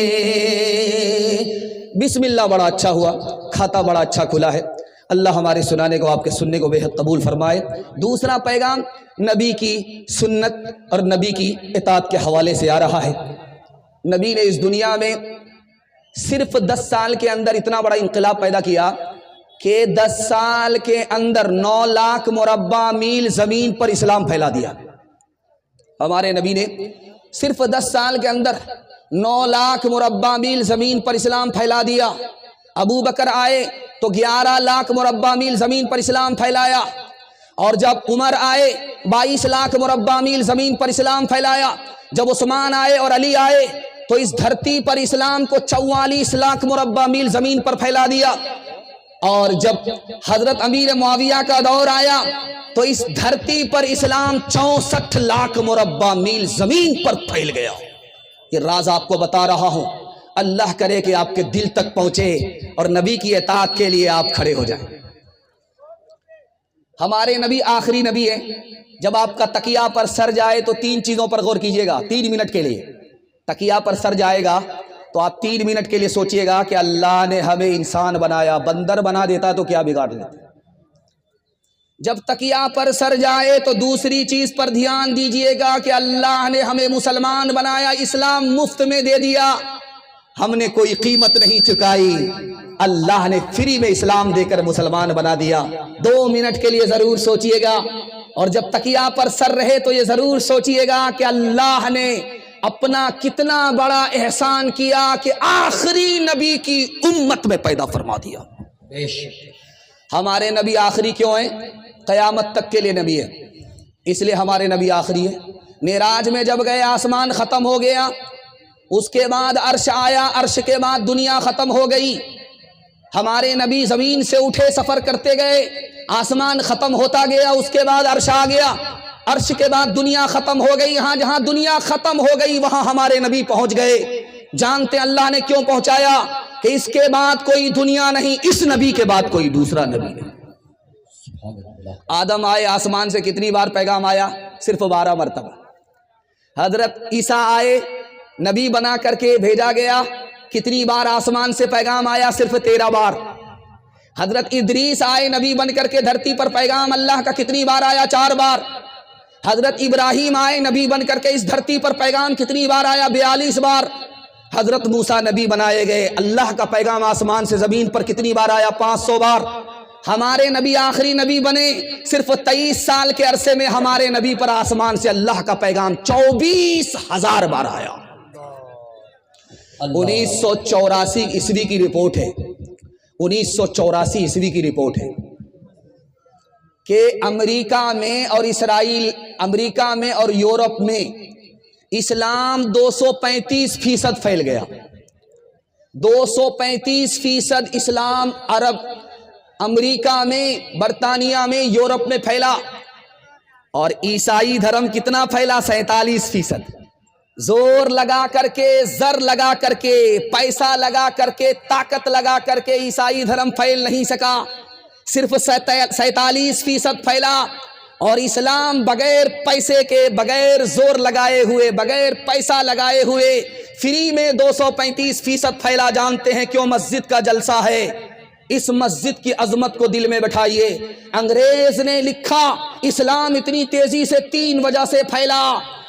بسم اللہ بڑا اچھا ہوا، کھاتا بڑا اچھا کھلا ہے، اللہ ہمارے سنانے کو آپ کے سننے کو بے حد قبول فرمائے۔ دوسرا پیغام نبی کی سنت اور نبی کی اطاعت کے حوالے سے آ رہا ہے۔ نبی نے اس دنیا میں صرف 10 سال کے اندر اتنا بڑا انقلاب پیدا کیا کہ 10 سال کے اندر 9 لاکھ مربع میل زمین پر اسلام پھیلا دیا۔ ہمارے نبی نے صرف 10 سال کے اندر 9 لاکھ مربع میل زمین پر اسلام پھیلا دیا۔ ابو بکر آئے تو 11 لاکھ مربع میل زمین پر اسلام پھیلایا، اور جب عمر آئے 22 لاکھ مربع میل زمین پر اسلام پھیلایا، جب عثمان آئے اور علی آئے تو اس دھرتی پر اسلام کو 44 لاکھ مربع میل زمین پر پھیلا دیا، اور جب حضرت امیر معاویہ کا دور آیا تو اس دھرتی پر اسلام 64 لاکھ مربع میل زمین پر پھیل گیا۔ یہ راز آپ کو بتا رہا ہوں، اللہ کرے کہ آپ کے دل تک پہنچے اور نبی کی اطاعت کے لیے آپ کھڑے ہو جائیں۔ ہمارے نبی آخری نبی ہے۔ جب آپ کا تکیہ پر سر جائے تو 3 چیزوں پر غور کیجئے گا 3 منٹ کے لیے۔ تکیہ پر سر جائے گا تو آپ 3 منٹ کے لیے سوچئے گا کہ اللہ نے ہمیں انسان بنایا، بندر بنا دیتا تو کیا بگاڑ لیتا۔ جب تکیہ پر سر جائے تو دوسری چیز پر دھیان دیجئے گا کہ اللہ نے ہمیں مسلمان بنایا، اسلام مفت میں دے دیا، ہم نے کوئی قیمت نہیں چکائی، اللہ نے فری میں اسلام دے کر مسلمان بنا دیا۔ 2 منٹ کے لیے ضرور سوچئے گا، اور جب تکیہ پر سر رہے تو یہ ضرور سوچئے گا کہ اللہ نے اپنا کتنا بڑا احسان کیا کہ آخری نبی کی امت میں پیدا فرما دیا۔ ہمارے نبی آخری کیوں ہیں؟ قیامت تک کے لیے نبی ہے، اس لیے ہمارے نبی آخری ہے۔ معراج میں جب گئے آسمان ختم ہو گیا، اس کے بعد عرش آیا، عرش کے بعد دنیا ختم ہو گئی۔ ہمارے نبی زمین سے اٹھے، سفر کرتے گئے، آسمان ختم ہوتا گیا، اس کے بعد عرش آ گیا، عرش کے بعد دنیا ختم ہو گئی۔ یہاں جہاں دنیا ختم ہو گئی وہاں ہمارے نبی پہنچ گئے۔ جانتے اللہ نے کیوں پہنچایا؟ کہ اس کے بعد کوئی دنیا نہیں، اس نبی کے بعد کوئی دوسرا نبی نہیں۔ آدم آئے، آسمان سے کتنی بار پیغام آیا؟ صرف 12 مرتبہ۔ حضرت عیسیٰ آئے، نبی بنا کر کے بھیجا گیا، کتنی بار آسمان سے پیغام آیا؟ صرف 13 بار۔ حضرت ادریس آئے نبی بن کر کے، دھرتی پر پیغام اللہ کا کتنی بار آیا؟ 4 بار۔ حضرت ابراہیم آئے نبی بن کر کے، اس دھرتی پر پیغام کتنی بار آیا؟ 42 بار۔ حضرت موسیٰ نبی بنائے گئے، اللہ کا پیغام آسمان سے زمین پر کتنی بار آیا؟ 500 بار۔ ہمارے نبی آخری نبی بنے، صرف 23 سال کے عرصے میں ہمارے نبی پر آسمان سے اللہ کا پیغام 24,000 بار آیا۔ 1984 عیسوی کی رپورٹ ہے، 1984 عیسوی کی رپورٹ ہے کہ امریکہ میں اور اسرائیل، امریکہ میں اور یورپ میں اسلام 235% پھیل گیا۔ 235% اسلام عرب، امریکہ میں، برطانیہ میں، یورپ میں پھیلا۔ اور عیسائی دھرم کتنا پھیلا؟ 47%۔ زور لگا کر کے، زر لگا کر کے، پیسہ لگا کر کے، طاقت لگا کر کے عیسائی دھرم پھیل نہیں سکا، صرف 47% پھیلا۔ اور اسلام بغیر پیسے کے، بغیر زور لگائے ہوئے، بغیر پیسہ لگائے ہوئے فری میں 235% پھیلا۔ جانتے ہیں کیوں؟ مسجد کا جلسہ ہے۔ اس مسجد کی عظمت کو دل میں بٹھائیے۔ انگریز نے لکھا اسلام اتنی تیزی سے 3 وجہ سے پھیلا۔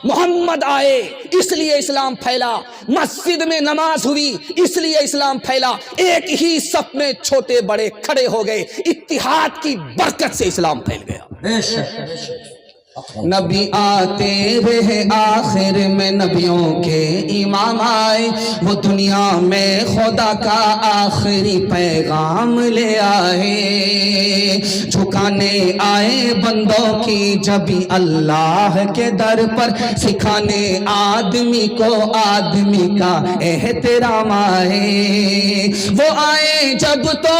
محمد آئے اس لیے اسلام پھیلا، مسجد میں نماز ہوئی اس لیے اسلام پھیلا، ایک ہی صف میں چھوٹے بڑے کھڑے ہو گئے، اتحاد کی برکت سے اسلام پھیل گیا۔ نبی آتے رہے آخر میں نبیوں کے امام آئے، وہ دنیا میں خدا کا آخری پیغام لے آئے، جھکانے آئے بندوں کی جبھی اللہ کے در پر، سکھانے آدمی کو آدمی کا احترام آئے، وہ آئے جب تو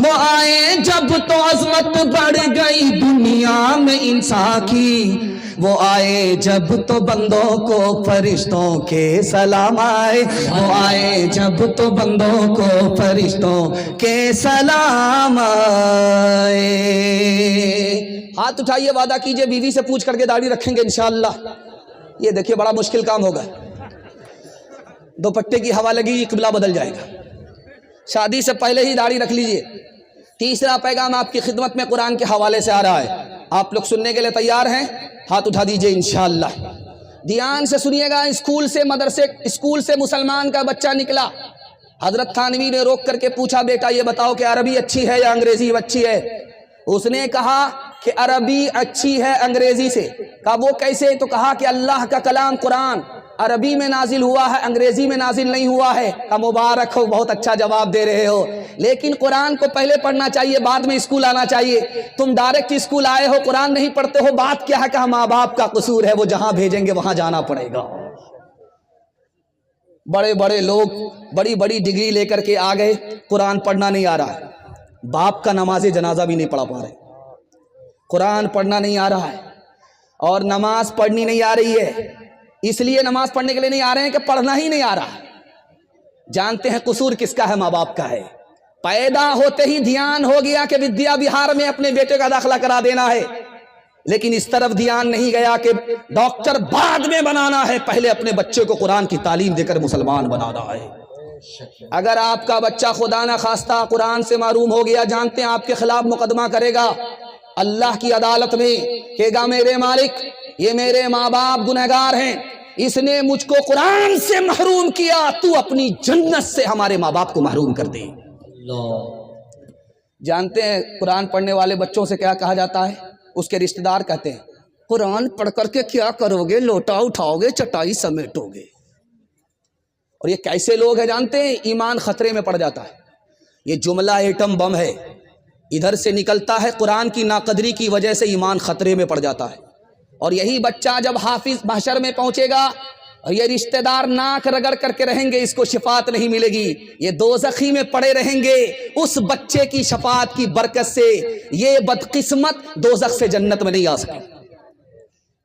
وہ آئے جب تو عظمت بڑھ گئی دنیا میں انسان کی، وہ آئے جب تو بندوں کو فرشتوں کے سلام آئے، وہ آئے جب تو بندوں کو فرشتوں کے سلام آئے۔ ہاتھ اٹھائیے، وعدہ کیجئے بیوی سے پوچھ کر کے داڑھی رکھیں گے انشاءاللہ۔ یہ دیکھیے بڑا مشکل کام ہوگا، دوپٹے کی ہوا لگی قبلہ بدل جائے گا، شادی سے پہلے ہی داڑھی رکھ لیجئے۔ تیسرا پیغام آپ کی خدمت میں قرآن کے حوالے سے آ رہا ہے، آپ لوگ سننے کے لیے تیار ہیں؟ ہاتھ اٹھا دیجئے انشاءاللہ۔ دھیان سے سنیے گا، اسکول سے مسلمان کا بچہ نکلا، حضرت تھانوی نے روک کر کے پوچھا، بیٹا یہ بتاؤ کہ عربی اچھی ہے یا انگریزی اچھی ہے؟ اس نے کہا کہ عربی اچھی ہے انگریزی سے۔ کہا وہ کیسے؟ تو کہا کہ اللہ کا کلام قرآن عربی میں نازل ہوا ہے، انگریزی میں نازل نہیں ہوا ہے۔ کہا مبارک ہو، بہت اچھا جواب دے رہے ہو، لیکن قرآن کو پہلے پڑھنا چاہیے، بعد میں اسکول آنا چاہیے۔ تم ڈائریکٹ اسکول آئے ہو، قرآن نہیں پڑھتے ہو، بات کیا ہے؟ کہا ماں باپ کا قصور ہے، وہ جہاں بھیجیں گے وہاں جانا پڑے گا۔ بڑے بڑے لوگ بڑی بڑی ڈگری لے کر کے آ گئے، قرآن پڑھنا نہیں آ رہا ہے، باپ کا نماز جنازہ بھی نہیں پڑھا پا رہے، قرآن پڑھنا نہیں آ رہا ہے، اور نماز پڑھنی نہیں آ رہی ہے۔ اس لیے نماز پڑھنے کے لیے نہیں آ رہے ہیں کہ پڑھنا ہی نہیں آ رہا۔ جانتے ہیں قصور کس کا ہے؟ ماں باپ کا ہے۔ پیدا ہوتے ہی دھیان ہو گیا کہ ودیا وہار میں اپنے بیٹے کا داخلہ کرا دینا ہے، لیکن اس طرف دھیان نہیں گیا کہ ڈاکٹر بعد میں بنانا ہے، پہلے اپنے بچے کو قرآن کی تعلیم دے کر مسلمان بنانا ہے۔ اگر آپ کا بچہ خدا نہ خواستہ قرآن سے محروم ہو گیا، جانتے ہیں آپ کے خلاف مقدمہ کرے گا اللہ کی عدالت میں، کہے گا میرے مالک یہ میرے ماں باپ گنہگار ہیں، اس نے مجھ کو قرآن سے محروم کیا، تو اپنی جنت سے ہمارے ماں باپ کو محروم کر دے۔ جانتے ہیں قرآن پڑھنے والے بچوں سے کیا کہا جاتا ہے؟ اس کے رشتہ دار کہتے ہیں قرآن پڑھ کر کے کیا کرو گے؟ لوٹا اٹھاؤ گے، چٹائی سمیٹو گے۔ اور یہ کیسے لوگ ہیں جانتے ہیں؟ ایمان خطرے میں پڑ جاتا ہے۔ یہ جملہ ایٹم بم ہے، ادھر سے نکلتا ہے، قرآن کی ناقدری کی وجہ سے ایمان خطرے میں پڑ جاتا ہے۔ اور یہی بچہ جب حافظ محشر میں پہنچے گا اور یہ رشتہ دار ناک رگڑ کر کے رہیں گے، اس کو شفاعت نہیں ملے گی، یہ دوزخی میں پڑے رہیں گے۔ اس بچے کی شفاعت کی برکت سے یہ بدقسمت دوزخ سے جنت میں نہیں آ سکے۔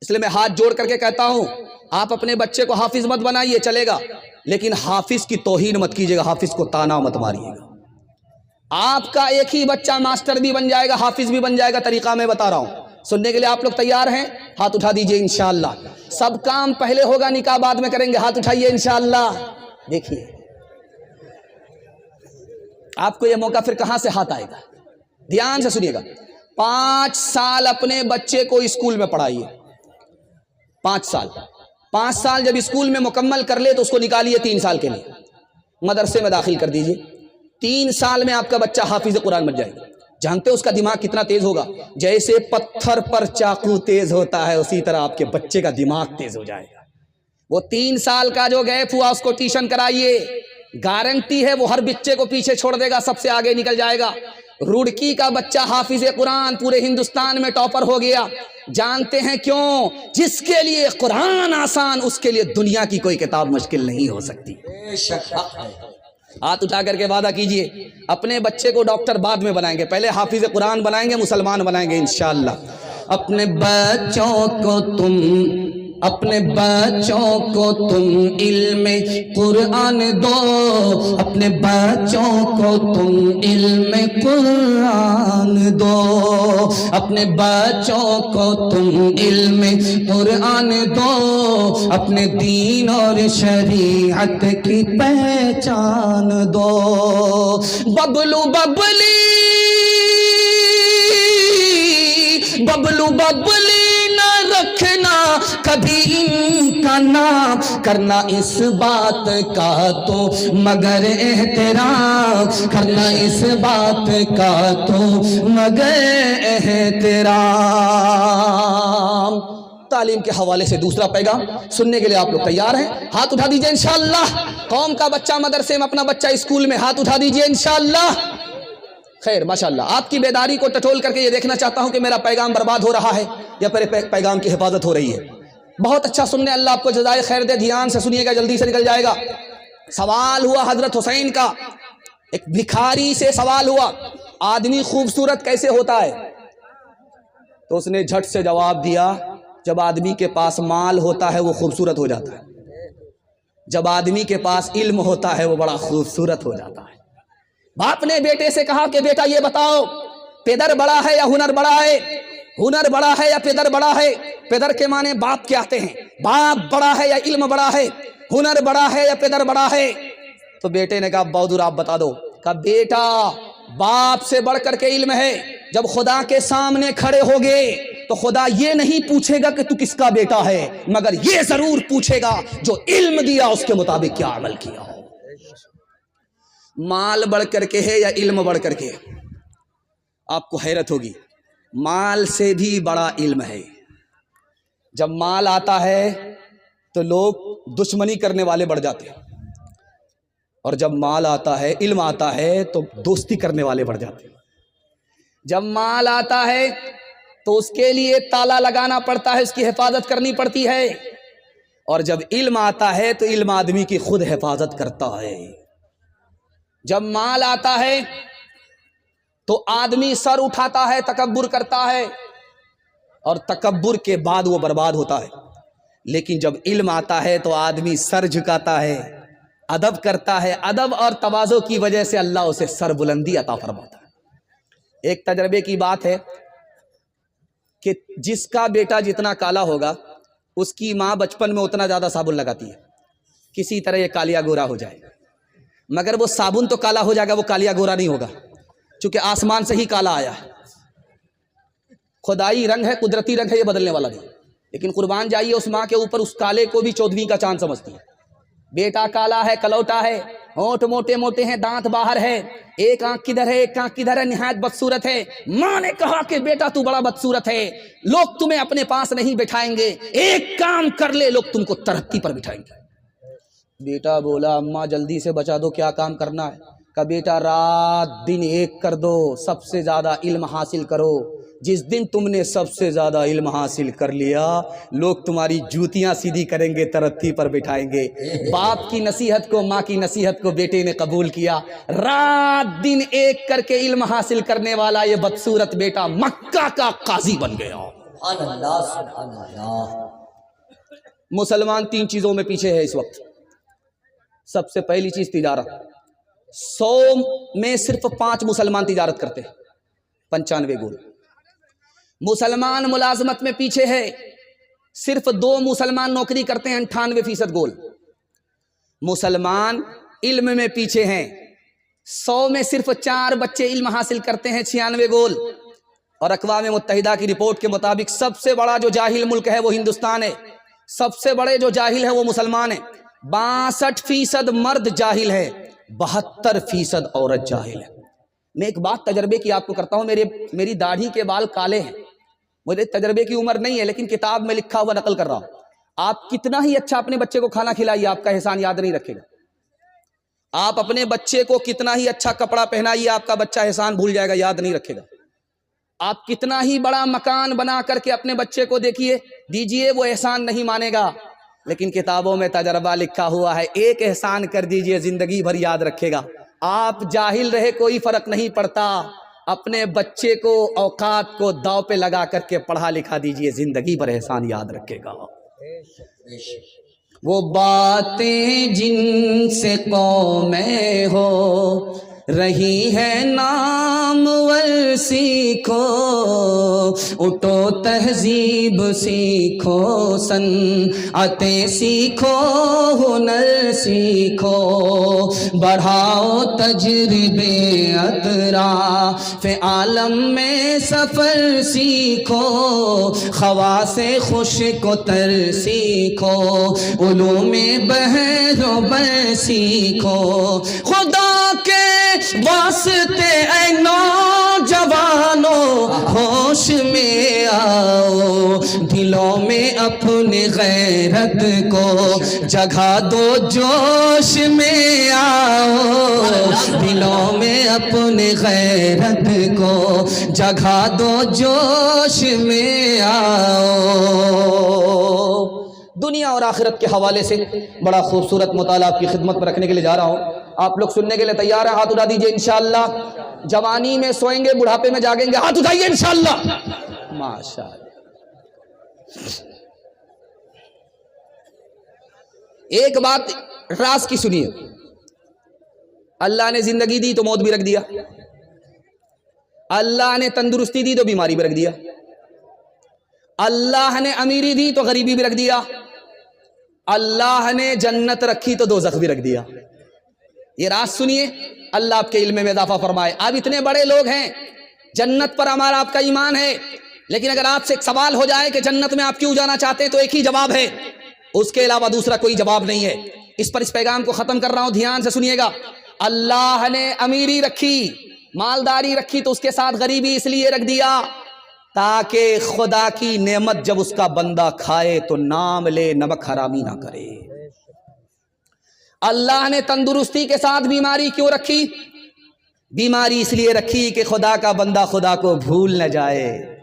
اس لیے میں ہاتھ جوڑ کر کے کہتا ہوں، آپ اپنے بچے کو حافظ مت بنائیے، چلے گا، لیکن حافظ کی توہین مت کیجیے گا، حافظ کو تانا مت ماریے گا۔ آپ کا ایک ہی بچہ ماسٹر بھی بن جائے گا، حافظ بھی بن جائے گا، طریقہ میں بتا رہا ہوں۔ سننے کے لیے آپ لوگ تیار ہیں؟ ہاتھ اٹھا دیجئے انشاءاللہ۔ سب کام پہلے ہوگا، نکاح بعد میں کریں گے، ہاتھ اٹھائیے انشاءاللہ۔ دیکھیے آپ کو یہ موقع پھر کہاں سے ہاتھ آئے گا، دھیان سے سنیے گا۔ 5 سال اپنے بچے کو اسکول میں پڑھائیے، 5 سال جب اسکول میں مکمل کر لے تو اس کو نکالیے 3 سال کے لیے، مدرسے میں داخل کر دیجئے۔ 3 سال میں آپ کا بچہ حافظ قرآن بن جائے گا۔ جانتے ہیں اس کا دماغ کتنا تیز ہوگا؟ جیسے پتھر پر چاقو تیز ہوتا ہے، اسی طرح آپ کے بچے کا دماغ تیز ہو جائے گا۔ وہ 3 سال کا جو گیپ ہوا اس کو ٹیوشن کرائیے، گارنٹی ہے وہ ہر بچے کو پیچھے چھوڑ دے گا، سب سے آگے نکل جائے گا۔ روڑکی کا بچہ حافظ قرآن پورے ہندوستان میں ٹاپر ہو گیا۔ جانتے ہیں کیوں؟ جس کے لیے قرآن آسان، اس کے لیے دنیا کی کوئی کتاب مشکل نہیں ہو سکتی۔ ہاتھ اٹھا کر کے وعدہ کیجئے، اپنے بچے کو ڈاکٹر بعد میں بنائیں گے، پہلے حافظ قرآن بنائیں گے، مسلمان بنائیں گے انشاءاللہ۔ اپنے بچوں کو تم علم قرآن دو، اپنے بچوں کو تم علم قرآن دو، اپنے بچوں کو تم علم قرآن دو، اپنے دین اور شریعت کی پہچان دو۔ ببلو ببلی نہ رکھنا کبھی ان کا نہ کرنا اس بات کا تو مگر احترام، کرنا اس بات کا تو مگر احترام۔ تعلیم کے حوالے سے دوسرا پیغام سننے کے لیے آپ لوگ تیار ہیں؟ ہاتھ اٹھا دیجئے انشاءاللہ۔ قوم کا بچہ مدرسے میں، اپنا بچہ اسکول میں، ہاتھ اٹھا دیجئے انشاءاللہ۔ خیر ماشاءاللہ، آپ کی بیداری کو ٹٹول کر کے یہ دیکھنا چاہتا ہوں کہ میرا پیغام برباد ہو رہا ہے یا پیغام کی حفاظت ہو رہی ہے۔ بہت اچھا سننے، اللہ آپ کو جزائے خیر دے، دھیان سے سنیے گا، جلدی سے نکل جائے گا۔ سوال ہوا حضرت حسین کا، ایک بھکاری سے سوال ہوا، آدمی خوبصورت کیسے ہوتا ہے؟ تو اس نے جھٹ سے جواب دیا، جب آدمی کے پاس مال ہوتا ہے وہ خوبصورت ہو جاتا ہے، جب آدمی کے پاس علم ہوتا ہے وہ بڑا خوبصورت ہو جاتا ہے۔ باپ نے بیٹے سے کہا کہ بیٹا یہ بتاؤ، پیدر بڑا ہے یا ہنر بڑا ہے؟ ہنر بڑا ہے یا پیدر بڑا ہے؟ پیدر کے معنی باپ کے آتے ہیں، باپ بڑا ہے یا علم بڑا ہے؟ ہنر بڑا ہے یا پیدر بڑا ہے؟ تو بیٹے نے کہا بہادر آپ بتا دو۔ کہا بیٹا باپ سے بڑھ کر کے علم ہے، جب خدا کے سامنے کھڑے ہوگے تو خدا یہ نہیں پوچھے گا کہ تو کس کا بیٹا ہے، مگر یہ ضرور پوچھے گا جو علم دیا اس کے مطابق کیا عمل کیا ہو۔ مال بڑھ کر کے ہے یا علم بڑھ کر کے؟ آپ کو حیرت ہوگی، مال سے بھی بڑا علم ہے۔ جب مال آتا ہے تو لوگ دشمنی کرنے والے بڑھ جاتے ہیں، اور جب مال آتا ہے، علم آتا ہے تو دوستی کرنے والے بڑھ جاتے ہیں۔ جب مال آتا ہے تو اس کے لیے تالا لگانا پڑتا ہے، اس کی حفاظت کرنی پڑتی ہے، اور جب علم آتا ہے تو علم آدمی کی خود حفاظت کرتا ہے۔ جب مال آتا ہے تو آدمی سر اٹھاتا ہے، تکبر کرتا ہے، اور تکبر کے بعد وہ برباد ہوتا ہے۔ لیکن جب علم آتا ہے تو آدمی سر جھکاتا ہے، ادب کرتا ہے، ادب اور تواضع کی وجہ سے اللہ اسے سر بلندی عطا فرماتا ہے۔ ایک تجربے کی بات ہے کہ جس کا بیٹا جتنا کالا ہوگا اس کی ماں بچپن میں اتنا زیادہ صابن لگاتی ہے، کسی طرح یہ کالیا گورا ہو جائے، مگر وہ صابن تو کالا ہو جائے گا، وہ کالیا گورا نہیں ہوگا، چونکہ آسمان سے ہی کالا آیا ہے۔ خدائی رنگ ہے، قدرتی رنگ ہے، یہ بدلنے والا نہیں۔ لیکن قربان جائیے اس ماں کے اوپر، اس کالے کو بھی 14ویں کا چاند سمجھتی ہے۔ بیٹا کالا ہے، کلوٹا ہے، ہونٹ موٹے موٹے ہیں، دانت باہر ہے، ایک آنکھ کدھر ہے، ایک آنکھ کدھر ہے، نہایت بدصورت ہے۔ ماں نے کہا کہ بیٹا تو بڑا بدصورت ہے، لوگ تمہیں اپنے پاس نہیں بٹھائیں گے، ایک کام کر لے لوگ تم کو ترقی پر بٹھائیں گے۔ بیٹا بولا اماں جلدی سے بچا دو، کیا کام کرنا ہے؟ کہ بیٹا رات دن ایک کر دو، سب سے زیادہ علم حاصل کرو۔ جس دن تم نے سب سے زیادہ علم حاصل کر لیا، لوگ تمہاری جوتیاں سیدھی کریں گے، ترقی پر بٹھائیں گے۔ باپ کی نصیحت کو، ماں کی نصیحت کو بیٹے نے قبول کیا، رات دن ایک کر کے علم حاصل کرنے والا یہ بدصورت بیٹا مکہ کا قاضی بن گیا۔ سبحان اللہ سبحان اللہ۔ مسلمان 3 چیزوں میں پیچھے ہے اس وقت۔ سب سے پہلی چیز تجارت، 100 میں صرف 5 مسلمان تجارت کرتے ہیں، 95 گول۔ مسلمان ملازمت میں پیچھے ہے، صرف 2 مسلمان نوکری کرتے ہیں، 98% گول۔ مسلمان علم میں پیچھے ہیں، 100 میں صرف 4 بچے علم حاصل کرتے ہیں، 96 گول۔ اور اقوام متحدہ کی رپورٹ کے مطابق سب سے بڑا جو جاہل ملک ہے وہ ہندوستان ہے، سب سے بڑے جو جاہل ہیں وہ مسلمان ہیں۔ 62% مرد جاہل ہے، 72% عورت جاہل ہے۔ میں ایک بات تجربے کی آپ کو کرتا ہوں، میری داڑھی کے بال کالے ہیں، مجھے تجربے کی عمر نہیں ہے، لیکن کتاب میں لکھا ہوا نقل کر رہا ہوں۔ آپ کتنا ہی اچھا اپنے بچے کو کھانا کھلائیے، آپ کا احسان یاد نہیں رکھے گا۔ آپ اپنے بچے کو کتنا ہی اچھا کپڑا پہنائیے، آپ کا بچہ احسان بھول جائے گا، یاد نہیں رکھے گا۔ آپ کتنا ہی بڑا مکان بنا کر کے اپنے بچے کو دیجیے، وہ احسان نہیں مانے گا۔ لیکن کتابوں میں تجربہ لکھا ہوا ہے، ایک احسان کر دیجئے زندگی بھر یاد رکھے گا۔ آپ جاہل رہے کوئی فرق نہیں پڑتا، اپنے بچے کو اوقات کو داؤ پہ لگا کر کے پڑھا لکھا دیجئے، زندگی بھر احسان یاد رکھے گا۔ وہ باتیں جن سے قومیں ہو رہی ہے نامور سیکھو، اٹھو تہذیب سیکھو، صنعتیں سیکھو، ہنر سیکھو، بڑھاؤ تجربے اطراف عالم میں سفر سیکھو، خواص خوش کو تر سیکھو، علوم بحر و بر سیکھو، خدا کے واسطے اے نوجوانوں ہوش میں آؤ، دلوں میں اپنی غیرت کو جگہ دو، جوش میں آؤ، دلوں میں اپنی غیرت کو جگہ دو، جوش میں آؤ۔ دنیا اور آخرت کے حوالے سے بڑا خوبصورت مطالعہ آپ کی خدمت میں رکھنے کے لیے جا رہا ہوں۔ آپ لوگ سننے کے لیے تیار ہیں؟ ہاتھ اٹھا دیجئے انشاءاللہ۔ جوانی میں سوئیں گے، بڑھاپے میں جاگیں گے، ہاتھ اٹھائیے انشاءاللہ۔ ماشاءاللہ۔ ایک بات راز کی سنیے، اللہ نے زندگی دی تو موت بھی رکھ دیا، اللہ نے تندرستی دی تو بیماری بھی رکھ دیا، اللہ نے امیری دی تو غریبی بھی رکھ دیا، اللہ نے جنت رکھی تو دوزخ بھی رکھ دیا۔ یہ راز سنیے، اللہ آپ کے علم میں اضافہ فرمائے۔ آپ اتنے بڑے لوگ ہیں، جنت پر ہمارا آپ کا ایمان ہے، لیکن اگر آپ سے ایک سوال ہو جائے کہ جنت میں آپ کیوں جانا چاہتے ہیں تو ایک ہی جواب ہے، اس کے علاوہ دوسرا کوئی جواب نہیں ہے۔ اس پر اس پیغام کو ختم کر رہا ہوں، دھیان سے سنیے گا۔ اللہ نے امیری رکھی، مالداری رکھی تو اس کے ساتھ غریبی اس لیے رکھ دیا تاکہ خدا کی نعمت جب اس کا بندہ کھائے تو نام لے، نمک حرامی نہ کرے۔ اللہ نے تندرستی کے ساتھ بیماری کیوں رکھی؟ بیماری اس لیے رکھی کہ خدا کا بندہ خدا کو بھول نہ جائے۔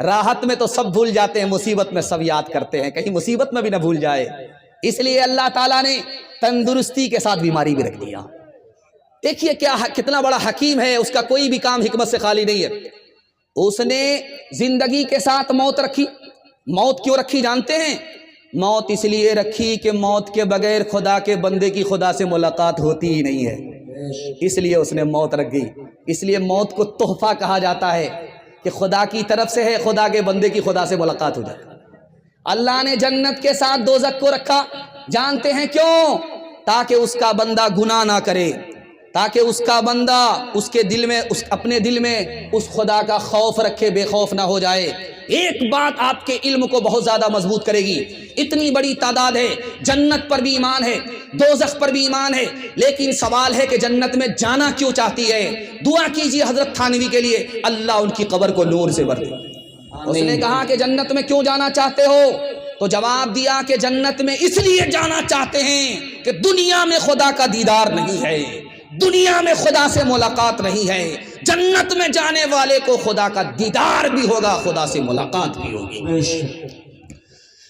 راحت میں تو سب بھول جاتے ہیں، مصیبت میں سب یاد کرتے ہیں، کہیں مصیبت میں بھی نہ بھول جائے، اس لیے اللہ تعالیٰ نے تندرستی کے ساتھ بیماری بھی رکھ دیا۔ دیکھیے کتنا بڑا حکیم ہے، اس کا کوئی بھی کام حکمت سے خالی نہیں ہے۔ اس نے زندگی کے ساتھ موت رکھی۔ موت کیوں رکھی جانتے ہیں؟ موت اس لیے رکھی کہ موت کے بغیر خدا کے بندے کی خدا سے ملاقات ہوتی ہی نہیں ہے، اس لیے اس نے موت رکھ گئی۔ اس لیے موت کو تحفہ کہا جاتا ہے کہ خدا کی طرف سے ہے، خدا کے بندے کی خدا سے ملاقات ہو جائے۔ اللہ نے جنت کے ساتھ دوزخ کو رکھا، جانتے ہیں کیوں؟ تاکہ اس کا بندہ گناہ نہ کرے، تاکہ اس کا بندہ اس کے دل میں اپنے دل میں اس خدا کا خوف رکھے، بے خوف نہ ہو جائے۔ ایک بات آپ کے علم کو بہت زیادہ مضبوط کرے گی، اتنی بڑی تعداد ہے، جنت پر بھی ایمان ہے، دوزخ پر بھی ایمان ہے، لیکن سوال ہے کہ جنت میں جانا کیوں چاہتی ہے؟ دعا کیجیے حضرت تھانوی کے لیے، اللہ ان کی قبر کو نور سے بھر دے۔ اس نے کہا کہ جنت میں کیوں جانا چاہتے ہو؟ تو جواب دیا کہ جنت میں اس لیے جانا چاہتے ہیں کہ دنیا میں خدا کا دیدار نہیں ہے، دنیا میں خدا سے ملاقات نہیں ہے، جنت میں جانے والے کو خدا کا دیدار بھی ہوگا، خدا سے ملاقات بھی ہوگی۔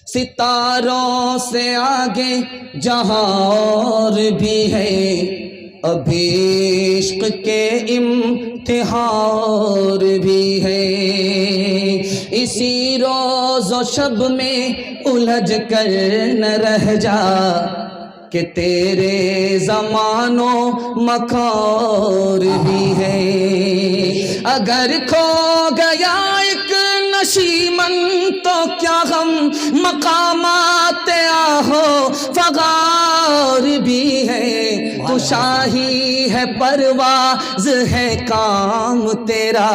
ستاروں سے آگے جہاں اور بھی ہے، ابھی عشق کے امتحان بھی ہے، اسی روز و شب میں الجھ کر نہ رہ جا کہ تیرے زمان و مکان بھی ہے، اگر کھو گیا ایک نشیمن تو کیا غم مقامات آہو فغار بھی ہے، تو شاہی ہے پرواز ہے کام تیرا،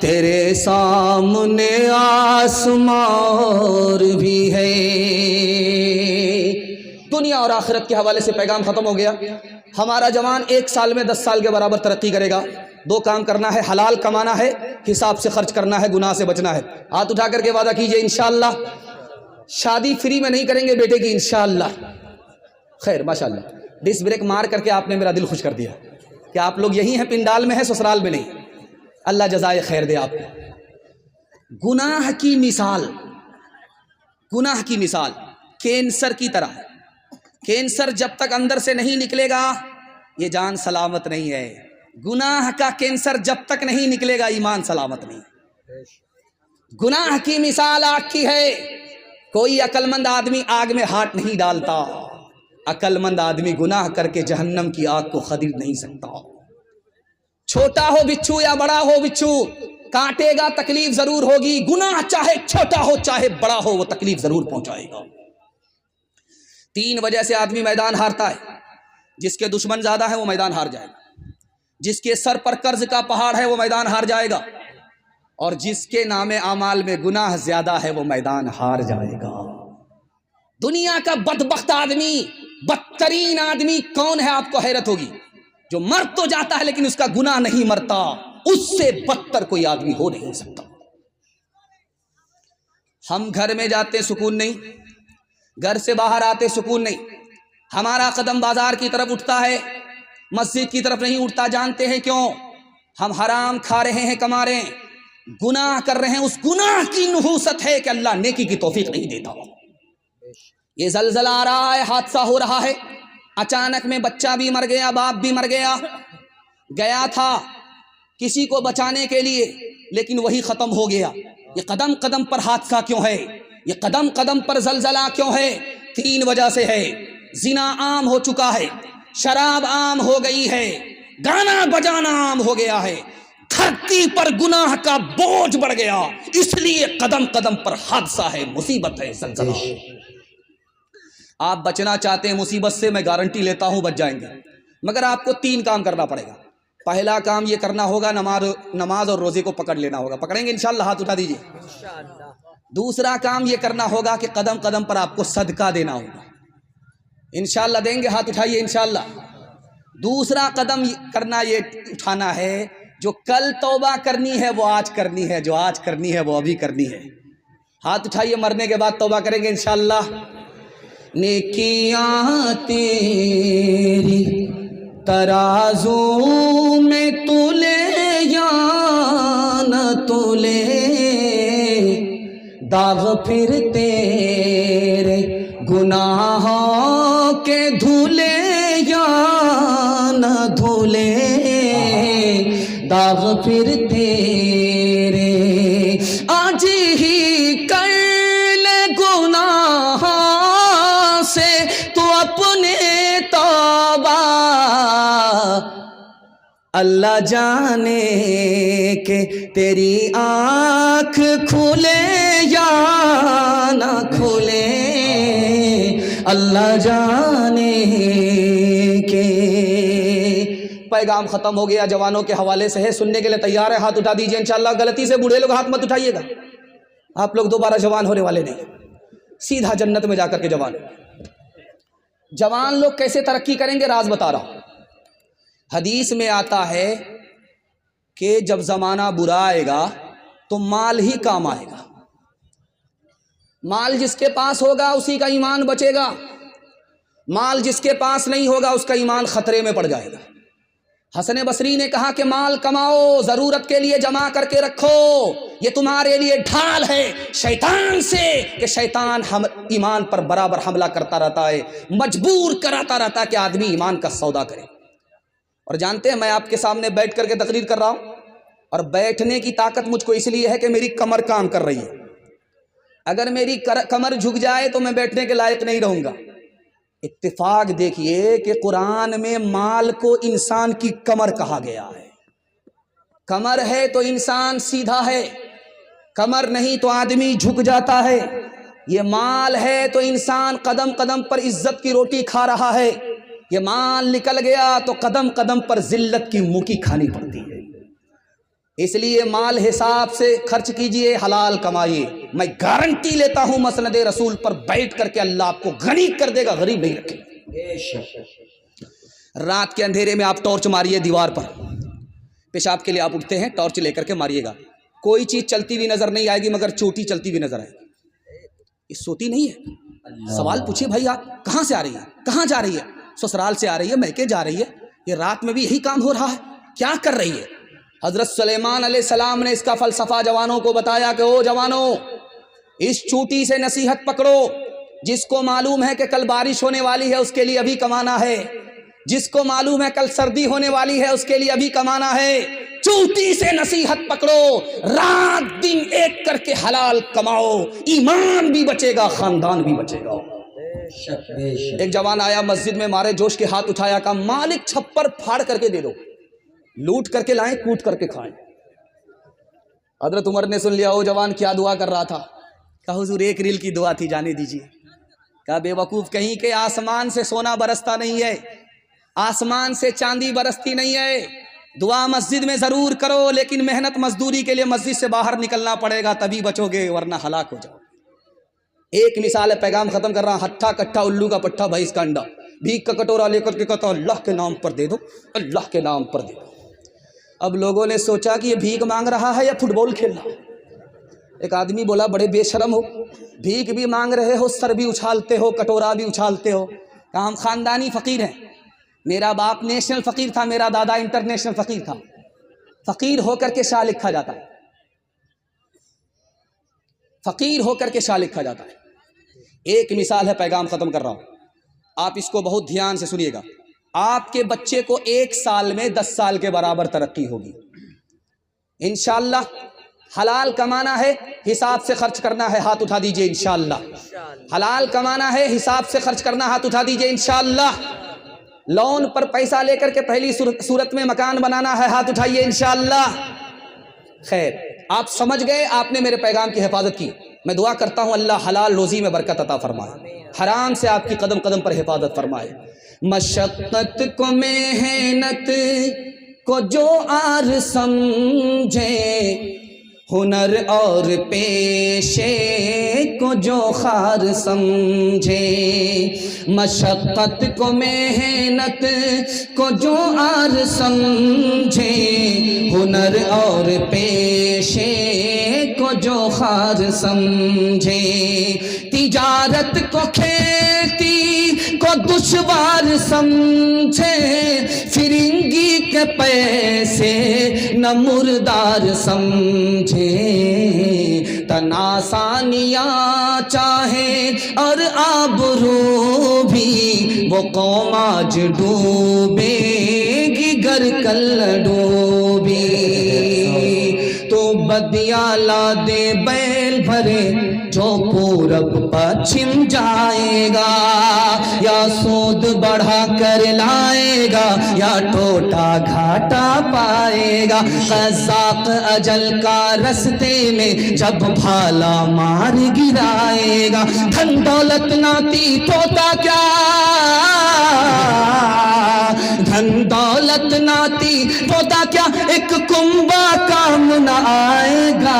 تیرے سامنے آسمان بھی ہے۔ دنیا اور آخرت کے حوالے سے پیغام ختم ہو گیا۔ ہمارا جوان 1 سال میں 10 سال کے برابر ترقی کرے گا۔ 2 کام کرنا ہے، حلال کمانا ہے، حساب سے خرچ کرنا ہے، گناہ سے بچنا ہے۔ ہاتھ اٹھا کر کے وعدہ کیجئے انشاءاللہ شادی فری میں نہیں کریں گے بیٹے کی انشاءاللہ۔ خیر ماشاءاللہ، ڈس بریک مار کر کے آپ نے میرا دل خوش کر دیا کہ آپ لوگ یہی ہیں، پنڈال میں ہیں، سسرال میں نہیں۔ اللہ جزائے خیر دے آپ کو۔ گناہ کی مثال، گناہ کی مثال کینسر کی طرح ہے۔ کینسر جب تک اندر سے نہیں نکلے گا یہ جان سلامت نہیں ہے، گناہ کا کینسر جب تک نہیں نکلے گا ایمان سلامت نہیں۔ گناہ کی مثال آگ کی ہے، کوئی عقل مند آدمی آگ میں ہاتھ نہیں ڈالتا، عقل مند آدمی گناہ کر کے جہنم کی آگ کو خرید نہیں سکتا۔ چھوٹا ہو بچھو یا بڑا ہو بچھو، کاٹے گا تکلیف ضرور ہوگی، گناہ چاہے چھوٹا ہو چاہے بڑا ہو وہ تکلیف ضرور پہنچائے گا۔ 3 وجہ سے آدمی میدان ہارتا ہے، جس کے دشمن زیادہ ہے وہ میدان ہار جائے گا، جس کے سر پر قرض کا پہاڑ ہے وہ میدان ہار جائے گا، اور جس کے نام اعمال میں گناہ زیادہ ہے وہ میدان ہار جائے گا۔ دنیا کا بدبخت آدمی، بدترین آدمی کون ہے؟ آپ کو حیرت ہوگی، جو مر تو جاتا ہے لیکن اس کا گناہ نہیں مرتا، اس سے بدتر کوئی آدمی ہو نہیں سکتا۔ ہم گھر میں جاتے سکون نہیں، گھر سے باہر آتے سکون نہیں، ہمارا قدم بازار کی طرف اٹھتا ہے، مسجد کی طرف نہیں اٹھتا۔ جانتے ہیں کیوں؟ ہم حرام کھا رہے ہیں، کما رہے ہیں، گناہ کر رہے ہیں۔ اس گناہ کی نحوست ہے کہ اللہ نیکی کی توفیق نہیں دیتا۔ یہ زلزلہ آ رہا ہے، حادثہ ہو رہا ہے، اچانک میں بچہ بھی مر گیا، باپ بھی مر گیا، گیا تھا کسی کو بچانے کے لیے لیکن وہی ختم ہو گیا۔ یہ قدم قدم پر حادثہ کیوں ہے؟ یہ قدم قدم پر زلزلہ کیوں ہے؟ 3 وجہ سے ہے۔ زنا عام ہو چکا ہے، شراب عام ہو گئی ہے، گانا بجانا عام ہو گیا ہے، دھرتی پر گناہ کا بوجھ بڑھ گیا، اس لیے قدم قدم پر حادثہ ہے، مصیبت ہے، زلزلہ ہے۔ آپ بچنا چاہتے ہیں مصیبت سے، میں گارنٹی لیتا ہوں بچ جائیں گے، مگر آپ کو 3 کام کرنا پڑے گا۔ پہلا کام یہ کرنا ہوگا، نماز اور روزے کو پکڑ لینا ہوگا۔ پکڑیں گے انشاءاللہ؟ ہاتھ اٹھا دیجئے۔ دوسرا کام یہ کرنا ہوگا کہ قدم قدم پر آپ کو صدقہ دینا ہوگا۔ انشاءاللہ دیں گے؟ ہاتھ اٹھائیے انشاءاللہ۔ دوسرا قدم کرنا یہ اٹھانا ہے، جو کل توبہ کرنی ہے وہ آج کرنی ہے، جو آج کرنی ہے وہ ابھی کرنی ہے۔ ہاتھ اٹھائیے، مرنے کے بعد توبہ کریں گے انشاءاللہ۔ نیکیاں تیری ترازو میں تلے یا نہ تلے، داغ پھر تیرے گناہوں کے دھلے یا نہ دھلے، داغ پھر تیرے آج ہی کر لے گناہوں سے تو اپنے توبہ، اللہ جانے کہ تیری آنکھ کھلے یا نہ کھلے، اللہ جانے کے۔ پیغام ختم ہو گیا، جوانوں کے حوالے سے ہے، سننے کے لیے تیار ہے؟ ہاتھ اٹھا دیجئے انشاءاللہ۔ غلطی سے بوڑھے لوگ ہاتھ مت اٹھائیے گا، آپ لوگ دوبارہ جوان ہونے والے نہیں، سیدھا جنت میں جا کر کے جوان۔ جوان لوگ کیسے ترقی کریں گے؟ راز بتا رہا ہوں۔ حدیث میں آتا ہے کہ جب زمانہ برا آئے گا تو مال ہی کام آئے گا، مال جس کے پاس ہوگا اسی کا ایمان بچے گا، مال جس کے پاس نہیں ہوگا اس کا ایمان خطرے میں پڑ جائے گا۔ حسن بصری نے کہا کہ مال کماؤ، ضرورت کے لیے جمع کر کے رکھو، یہ تمہارے لیے ڈھال ہے شیطان سے، کہ شیطان ایمان پر برابر حملہ کرتا رہتا ہے، مجبور کراتا رہتا ہے کہ آدمی ایمان کا سودا کرے۔ اور جانتے ہیں میں آپ کے سامنے بیٹھ کر کے تقریر کر رہا ہوں، اور بیٹھنے کی طاقت مجھ کو اس لیے ہے کہ میری کمر کام کر رہی ہے۔ اگر میری کمر جھک جائے تو میں بیٹھنے کے لائق نہیں رہوں گا۔ اتفاق دیکھیے کہ قرآن میں مال کو انسان کی کمر کہا گیا ہے۔ کمر ہے تو انسان سیدھا ہے، کمر نہیں تو آدمی جھک جاتا ہے۔ یہ مال ہے تو انسان قدم قدم پر عزت کی روٹی کھا رہا ہے، یہ مال نکل گیا تو قدم قدم پر ذلت کی موکی کھانی پڑتی ہے۔ اس لیے مال حساب سے خرچ کیجئے، حلال کمائیے۔ میں گارنٹی لیتا ہوں مسند رسول پر بیٹھ کر کے اللہ آپ کو غنی کر دے گا، غریب نہیں رکھے گا۔ رات کے اندھیرے میں آپ ٹارچ ماریے دیوار پر، پیشاب کے لیے آپ اٹھتے ہیں، ٹارچ لے کر کے ماریے گا، کوئی چیز چلتی ہوئی نظر نہیں آئے گی مگر چوٹی چلتی ہوئی نظر آئے گی۔ یہ سوتی نہیں ہے۔ سوال پوچھیے بھائی آپ کہاں سے آ رہی ہے، کہاں جا رہی ہے؟ سسرال سے آ رہی ہے، میکے جا رہی ہے، یہ رات میں بھی یہی کام ہو رہا ہے، کیا کر رہی ہے؟ حضرت سلیمان علیہ السلام نے اس کا فلسفہ جوانوں کو بتایا کہ او جوانوں، اس چوٹی سے نصیحت پکڑو، جس کو معلوم ہے کہ کل بارش ہونے والی ہے اس کے لیے ابھی کمانا ہے، جس کو معلوم ہے کل سردی ہونے والی ہے اس کے لیے ابھی کمانا ہے، چوٹی سے نصیحت پکڑو، رات دن ایک کر کے حلال کماؤ، ایمان بھی بچے گا، خاندان بھی بچے گا۔ ایک جوان آیا مسجد میں، مارے جوش کے ہاتھ اٹھایا، کہا مالک چھپر پھاڑ کر کے دے دو۔ لوٹ کر کے لائیں کوٹ کر کے کھائیں. حضرت عمر نے سن لیا وہ جوان کیا دعا کر رہا تھا. کہا حضور ایک ریل کی دعا تھی جانے دیجیے. کہا بے وقوف کہیں کہ آسمان سے سونا برستا نہیں ہے, آسمان سے چاندی برستی نہیں ہے. دعا مسجد میں ضرور کرو لیکن محنت مزدوری کے لیے مسجد سے باہر نکلنا پڑے گا تبھی بچو گے ورنہ ہلاک ہو جاؤ. ایک مثال ہے, پیغام ختم کر رہا ہوں. ہٹھا کٹھا الو کا پٹھا بھینس کا انڈا, بھیک کا کٹورا لے کر کے کہتا اللہ کے نام پر دے دو, اللہ کے نام پر دے دو. اب لوگوں نے سوچا کہ یہ بھیک مانگ رہا ہے یا فٹ بال کھیل رہا ہے. ایک آدمی بولا بڑے بے شرم ہو, بھیک بھی مانگ رہے ہو, سر بھی اچھالتے ہو, کٹورا بھی اچھالتے ہو. کہ ہم خاندانی فقیر ہیں, میرا باپ نیشنل فقیر تھا, میرا دادا انٹرنیشنل فقیر تھا. فقیر ہو کر کے شاہ لکھا جاتا ہے, فقیر ہو کر کے شاہ لکھا جاتا ہے. ایک مثال ہے, پیغام ختم کر رہا ہوں, آپ اس کو بہت دھیان سے سنیے گا. آپ کے بچے کو 1 سال میں 10 سال کے برابر ترقی ہوگی انشاءاللہ. حلال کمانا ہے, حساب سے خرچ کرنا ہے, ہاتھ اٹھا دیجئے انشاءاللہ. حلال کمانا ہے, حساب سے خرچ کرنا, ہاتھ اٹھا دیجئے انشاءاللہ. لون پر پیسہ لے کر کے پہلی صورت میں مکان بنانا ہے, ہاتھ اٹھائیے انشاءاللہ. خیر, آپ سمجھ گئے, آپ نے میرے پیغام کی حفاظت کی. میں دعا کرتا ہوں اللہ حلال روزی میں برکت عطا فرمائے, حرام سے آپ کی قدم قدم پر حفاظت فرمائے. مشقت کو محنت کو جو آر سمجھے, ہنر اور پیشے کو جو خار سمجھے. مشقت کو محنت کو جو آر سمجھے, ہنر اور پیشے کو جو خار سمجھے. تجارت کو کھیتی کو دشوار سمجھے, فرنگی کے پیسے نہ مردار سمجھے. تناسانیاں چاہے اور آبرو بھی, وہ قوم آج ڈوبے گی گر کل ڈوبی. تو بدیاں لا دے بیل بھرے, جو پورب پچھم جائے گا, یا سود بڑھا کر لائے گا, یا ٹوٹا گھاٹا پائے گا. قزاق اجل کا رستے میں جب بھالا مار گرائے گا. دھن دولت ناتی توتا کیا, دھن دولت ناتی توتا کیا, ایک کنبا کام نہ آئے گا.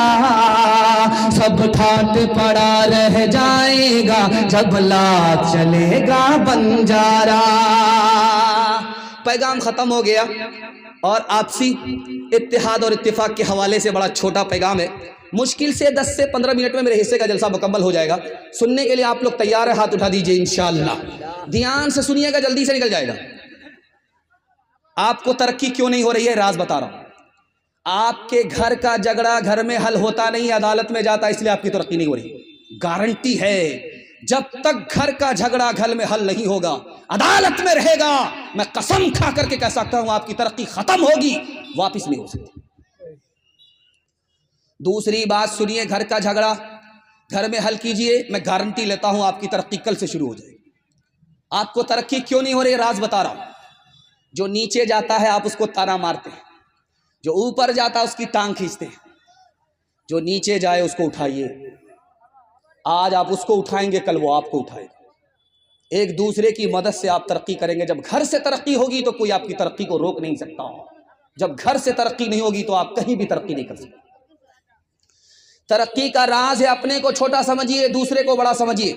سب ٹھاٹ پڑا رہ جائے گا, جب لاکھ چلے گا بنجارا. پیغام ختم ہو گیا. اور آپسی اتحاد اور اتفاق کے حوالے سے بڑا چھوٹا پیغام ہے, مشکل سے 10 سے 15 منٹ میں میرے حصے کا جلسہ مکمل ہو جائے گا. سننے کے لیے آپ لوگ تیار ہیں, ہاتھ اٹھا دیجئے انشاءاللہ. دھیان سے سنیے گا, جلدی سے نکل جائے گا. آپ کو ترقی کیوں نہیں ہو رہی ہے, راز بتا رہا ہوں. آپ کے گھر کا جھگڑا گھر میں حل ہوتا نہیں, عدالت میں جاتا, اس لیے آپ کی ترقی نہیں ہو رہی. گارنٹی ہے, جب تک گھر کا جھگڑا گھر میں حل نہیں ہوگا, عدالت میں رہے گا, میں قسم کھا کر کے کہہ سکتا ہوں آپ کی ترقی ختم ہوگی, واپس نہیں ہو سکتی. دوسری بات سنیے, گھر کا جھگڑا گھر میں حل کیجئے, میں گارنٹی لیتا ہوں آپ کی ترقی کل سے شروع ہو جائے گی. آپ کو ترقی کیوں نہیں ہو رہی, راز بتا رہا ہوں. جو نیچے جاتا ہے آپ اس کو تانا مارتے ہیں, جو اوپر جاتا ہے اس کی ٹانگ کھینچتے ہیں. جو نیچے جائے اس کو اٹھائیے. آج آپ اس کو اٹھائیں گے, کل وہ آپ کو اٹھائے گا. ایک دوسرے کی مدد سے آپ ترقی کریں گے. جب گھر سے ترقی ہوگی تو کوئی آپ کی ترقی کو روک نہیں سکتا. جب گھر سے ترقی نہیں ہوگی تو آپ کہیں بھی ترقی نہیں کر سکتے. ترقی کا راز ہے, اپنے کو چھوٹا سمجھیے, دوسرے کو بڑا سمجھیے.